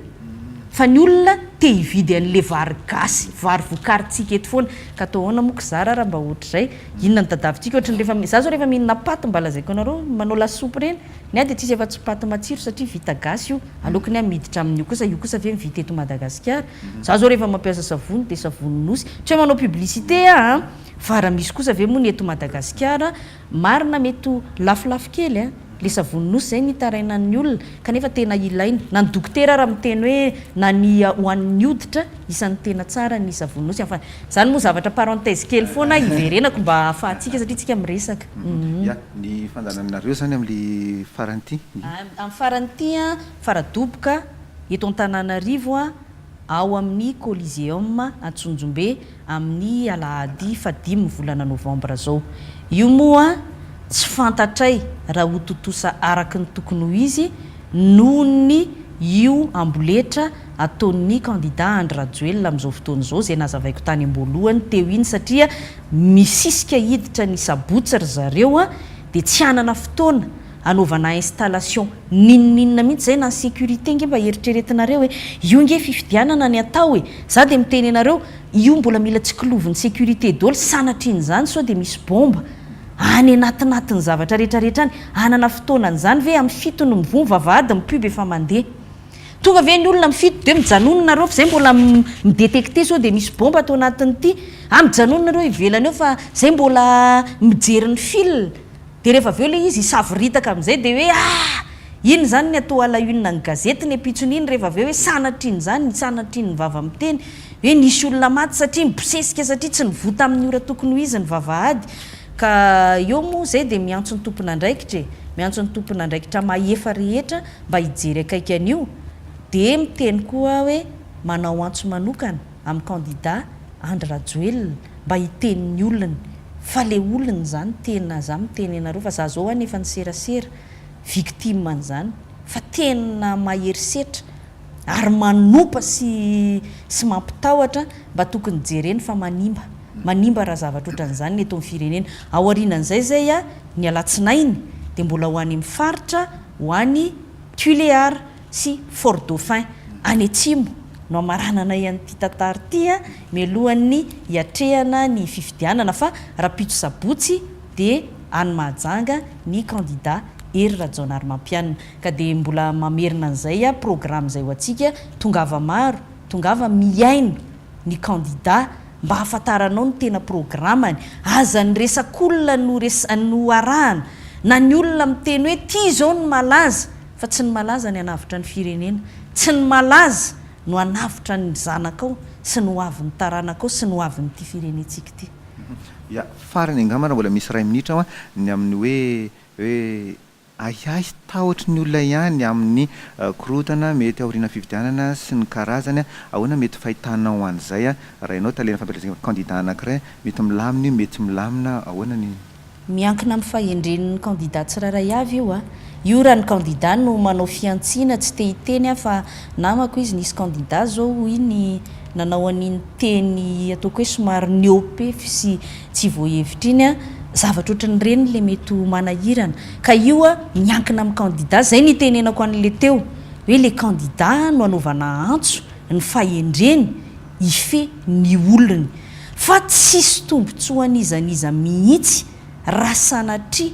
fa ny olona te hividy an'le vary gasy vary vokaritsika eto foana ka atao ahoana moa zara raha mba ohatr'izay inona ny tadavintsika ohatrany rehefa za zao rehefa mihinana paty mba lazaiko anareo manao lasopy reny ny ady tsisy efa tsy paty matsiro satria vita gasy io aloky ny miditra amin'io kosa ve mivita eto Madagasikara za zao rehefa mampiasa savony de savony nosy tsy hoe manao publicité a fa raha misy kosa ve moa ny eto Madagasikara marina mety lafilafy kely a le savony nosy zay nitaraina ny olona kanefa tena ilaina na ny dokotera raha miteny hoe na ny hoan'ny hoditra isan'ny tena tsara ny savony nosy fa zany moa zavatra parenthèse kely foana iverenako mba ahafahantsika satria tsika miresaka ny fandananareo zany amin'le faranty amin'ny faranty a faradoboka eto Antananarivo a ao amin'ny Coliseum Antsonjombe amin'ny alahady 5 volana novambra zao io moa tsy fantatray raha ho totosa araky ny tokony ho izy noho ny io amboletra ataon'ny candidat Andry Rajoelina amin'izao fotoana izao zay nazavaiko tany am-boalohany teo iny satria misisika hiditra ny sabotsy ry zareo a de tsy hanana fotoana anaovana installation ninninina mihitsy zay na sécurité nge mba eritreretinareo hoe io nge fifidianana ny atao hoe za de miteny anareo io mbola mila tsikiloviny sécurité daholo sanatriny zany sao de misy bomba any anatinatiny zavatra rehetrarehetra any hanana fotoana an'izany ve amin'ny fitony mivony vavahady mipube efa mandeha tonga ve ny olona mifito de mijanononareo fa zay mbola midetecte sao de misy bomba atao anatin'ity mijanononareo ivelany eo fa zay mbola mijery ny fil de rehefa aveo le izy isavoritaka am'izay de hoe iny zany ny atao alahionina ny gazety ny apitsony iny rehefa aveo hoe sanatriny zany sanatriny ny vava miteny hoe nisy olona maty satria mibosesika satria tsy nivota amin'ny ora tokony ho izy ny vavahady ka eo moa zay de miantso ny tompona andraikitra miantso ny tompona andraikitra maefa rehetra mba hijery akaiky an'io de miteny koa hoe manao antso manokana amin'ny candidat Andry Rajoelina mba hitenin'ny olony fa le olony zany tena za miteny anareo fa za zao anefa niserasera victime an'izany fa tena maherisetra ary manompa sy mampitahotra mba tokony jereny fa manimba raha zavatra ohatran'izany ny eto amin'ny firenena ao aorianan'izay zay ny alatsinainy de mbola ho any amin'ny faritra ho any Tuléar sy Fort Dauphin any atsimo no amarananay an'ity tantara ity mialohan'ny hiatrehana ny fifidianana fa rapitso sabotsy de any Mahajanga ny candidat Hery Rajaonarimampianina ka de mbola mamerina an'izay programme zay ho atsika tongava maro tongava miaino ny candidat mba hafantaranao ny tena programmany aza ny resak'olona no arahana na ny olona miteny hoe ty zao ny malaza fa tsy ny malaza ny anavitra ny firenena tsy ny malaza no anavitra ny zanakao sy ny hoavin'ny taranakao sy ny hoavin'ny ty firenetsika ty ya farany angamana mbola misy 2 minitra ny amin'ny hoe aiai tahotra ny olona ihany amin'ny korotana mety aoriana fividianana sy ny karazany ahoana mety fahitanao an'izay raha ianao talena fampielezana candidat anankiray mety milamina mety milamina ahoana ny miankina amin'ny fahendren'ny candidat tsiraray avy io raha ny candidat no manao fiantsiana tsy te hiteny fa namako izy nisy candidat zao iny nanao an'iny teny ataoko hoe somary niopefy sy tsy voahevitra iny zavatra ohatran'ny reny le mety manahirana ka io miankina amin'ny candidat zay ny tenenako an'le teo hoe le candidat no anaovana antso ny fahendreny ife ny olony fa tsisy tombontsoan'izaniza mihitsy raha sanatri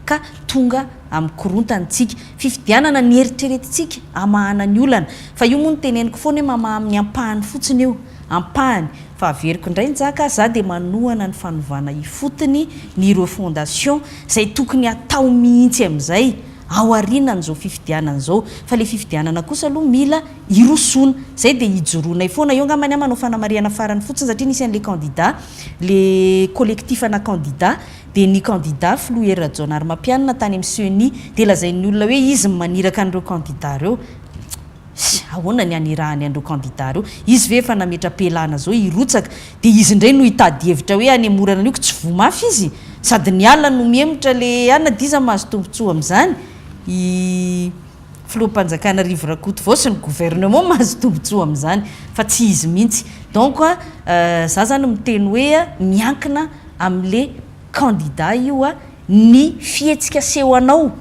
ka tonga amin'ny korontanytsika fifidianana ny eritreretintsika amahana ny olana fa io moa ny teneniko foana hoe mamaha amin'ny ampahany fotsiny io ampahany fa averiko indray njaka za de manohana ny fanovana ifotony ny ireo fondation zay tokony atao mihitsy amin'izay ao arinan'izao fifidianan'izao fa le fifidianana kosa aloha mila irosona zay de hijoroanay foana eo ngamany manao fanamariana farany fotsiny satria nisy an'le candidat le collectif ana candidat de ny candidat Filoha Hery Rajaonarimampianina tany amin'ny CENI de lazain'ny olona hoe izy maniraka an'ireo candidat reo ahoana ny anirahany an'ireo candidat reo izy ve efa nametra-pelana zao irotsaka de izy indray no hitady hevitra hoe any amorana an'io tsy vomafy izy sady ny alina no miemotra le anadiza mahazo tombontsoa amin'izany i filoham-panjakana Rivo Rakoto vao sy ny gouvernement mahazo tombontsoa amin'izany fa tsy izy mihitsy donc za zany miteny hoe miankina amin'le candidat io ny fihetsika seho anao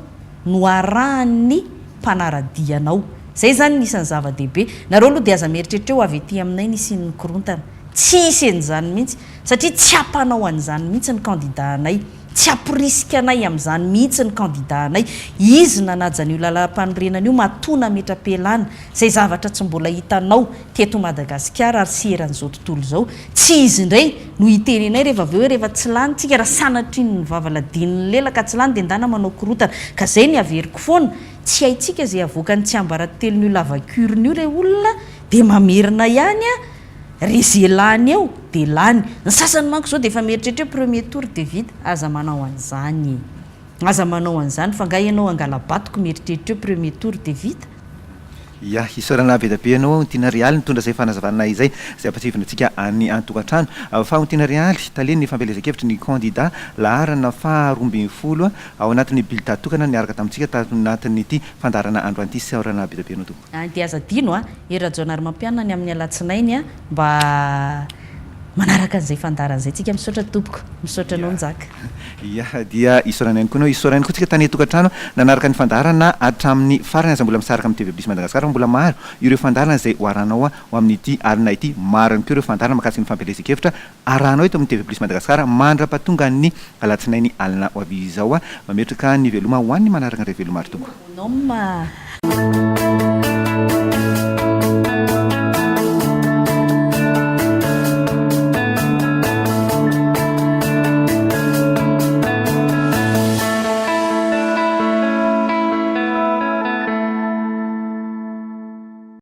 no arahan'ny mpanaradianao zay zany nisan'ny zava-dehibe nareo aloha de aza mieritreritra eo avy ety aminay nisy ny korontana tsy isy an'izany mihitsy satria tsy ampanao an'izany mihitsy ny candidat anay tsy ampirisika anay amin'izany mihitsy ny candidat anay izy nanajany io lalam-panorenana io matona metra-pelana zay zavatra tsy mbola hitanao teto Madagasikara ary seran'izao tontolo zao tsy izy indray no hitenenay rehefa aveo rehefa tsy lany tsika raha sanatriny ny vavaladininy lela ka tsy lany de ndana manao korotana ka zay ny averiko foana tsy haitsika zay avoakany tsy ambaratelon'io lavakurny io re olona de mamerina ihany rezelany eo de lany ny sasany manko zao de efa mieritreritra premier tour de vita aza manao an'izany fa nga ianao angalabatoko mieritreritra premier tour de vita ya isorana be da be anao Tina Rialy nitondra zay fanazavana izay apatsivina antsika any antokantrano fa Tina Rialy taleny fampielezan-kevitra ny candidat laharana faha-20 ao anatin'ny bulletin tokana niaraka tamintsika tanatin'ity fandarana andro an'ity isorana be da be anao tompo de aza dino Hery Rajaonarimampianina ny amin'ny alatsinainy mba manaraka an'izay fandaran'izay tsika misaotra tompoko misaotra anao njaka ya dia isorana ihany koa anao isorana koa tsika tany tokantrano nanaraka ny fandarana hatramin'ny farany aza mbola misaraka amin'ny TV Plus Madagasikara mbola maro ireo fandarana zay hoaranao ao amin'ity alina ity mariny koa ireo fandarana makasika ny fampielezan-kevitra arahanao eto amin'ny TV Plus Madagasikara mandrapatonga ny alatsinainy alina ho avy izao mametraka ny veloma ho an'ny manaraka ny reveloma ary tompo Merci.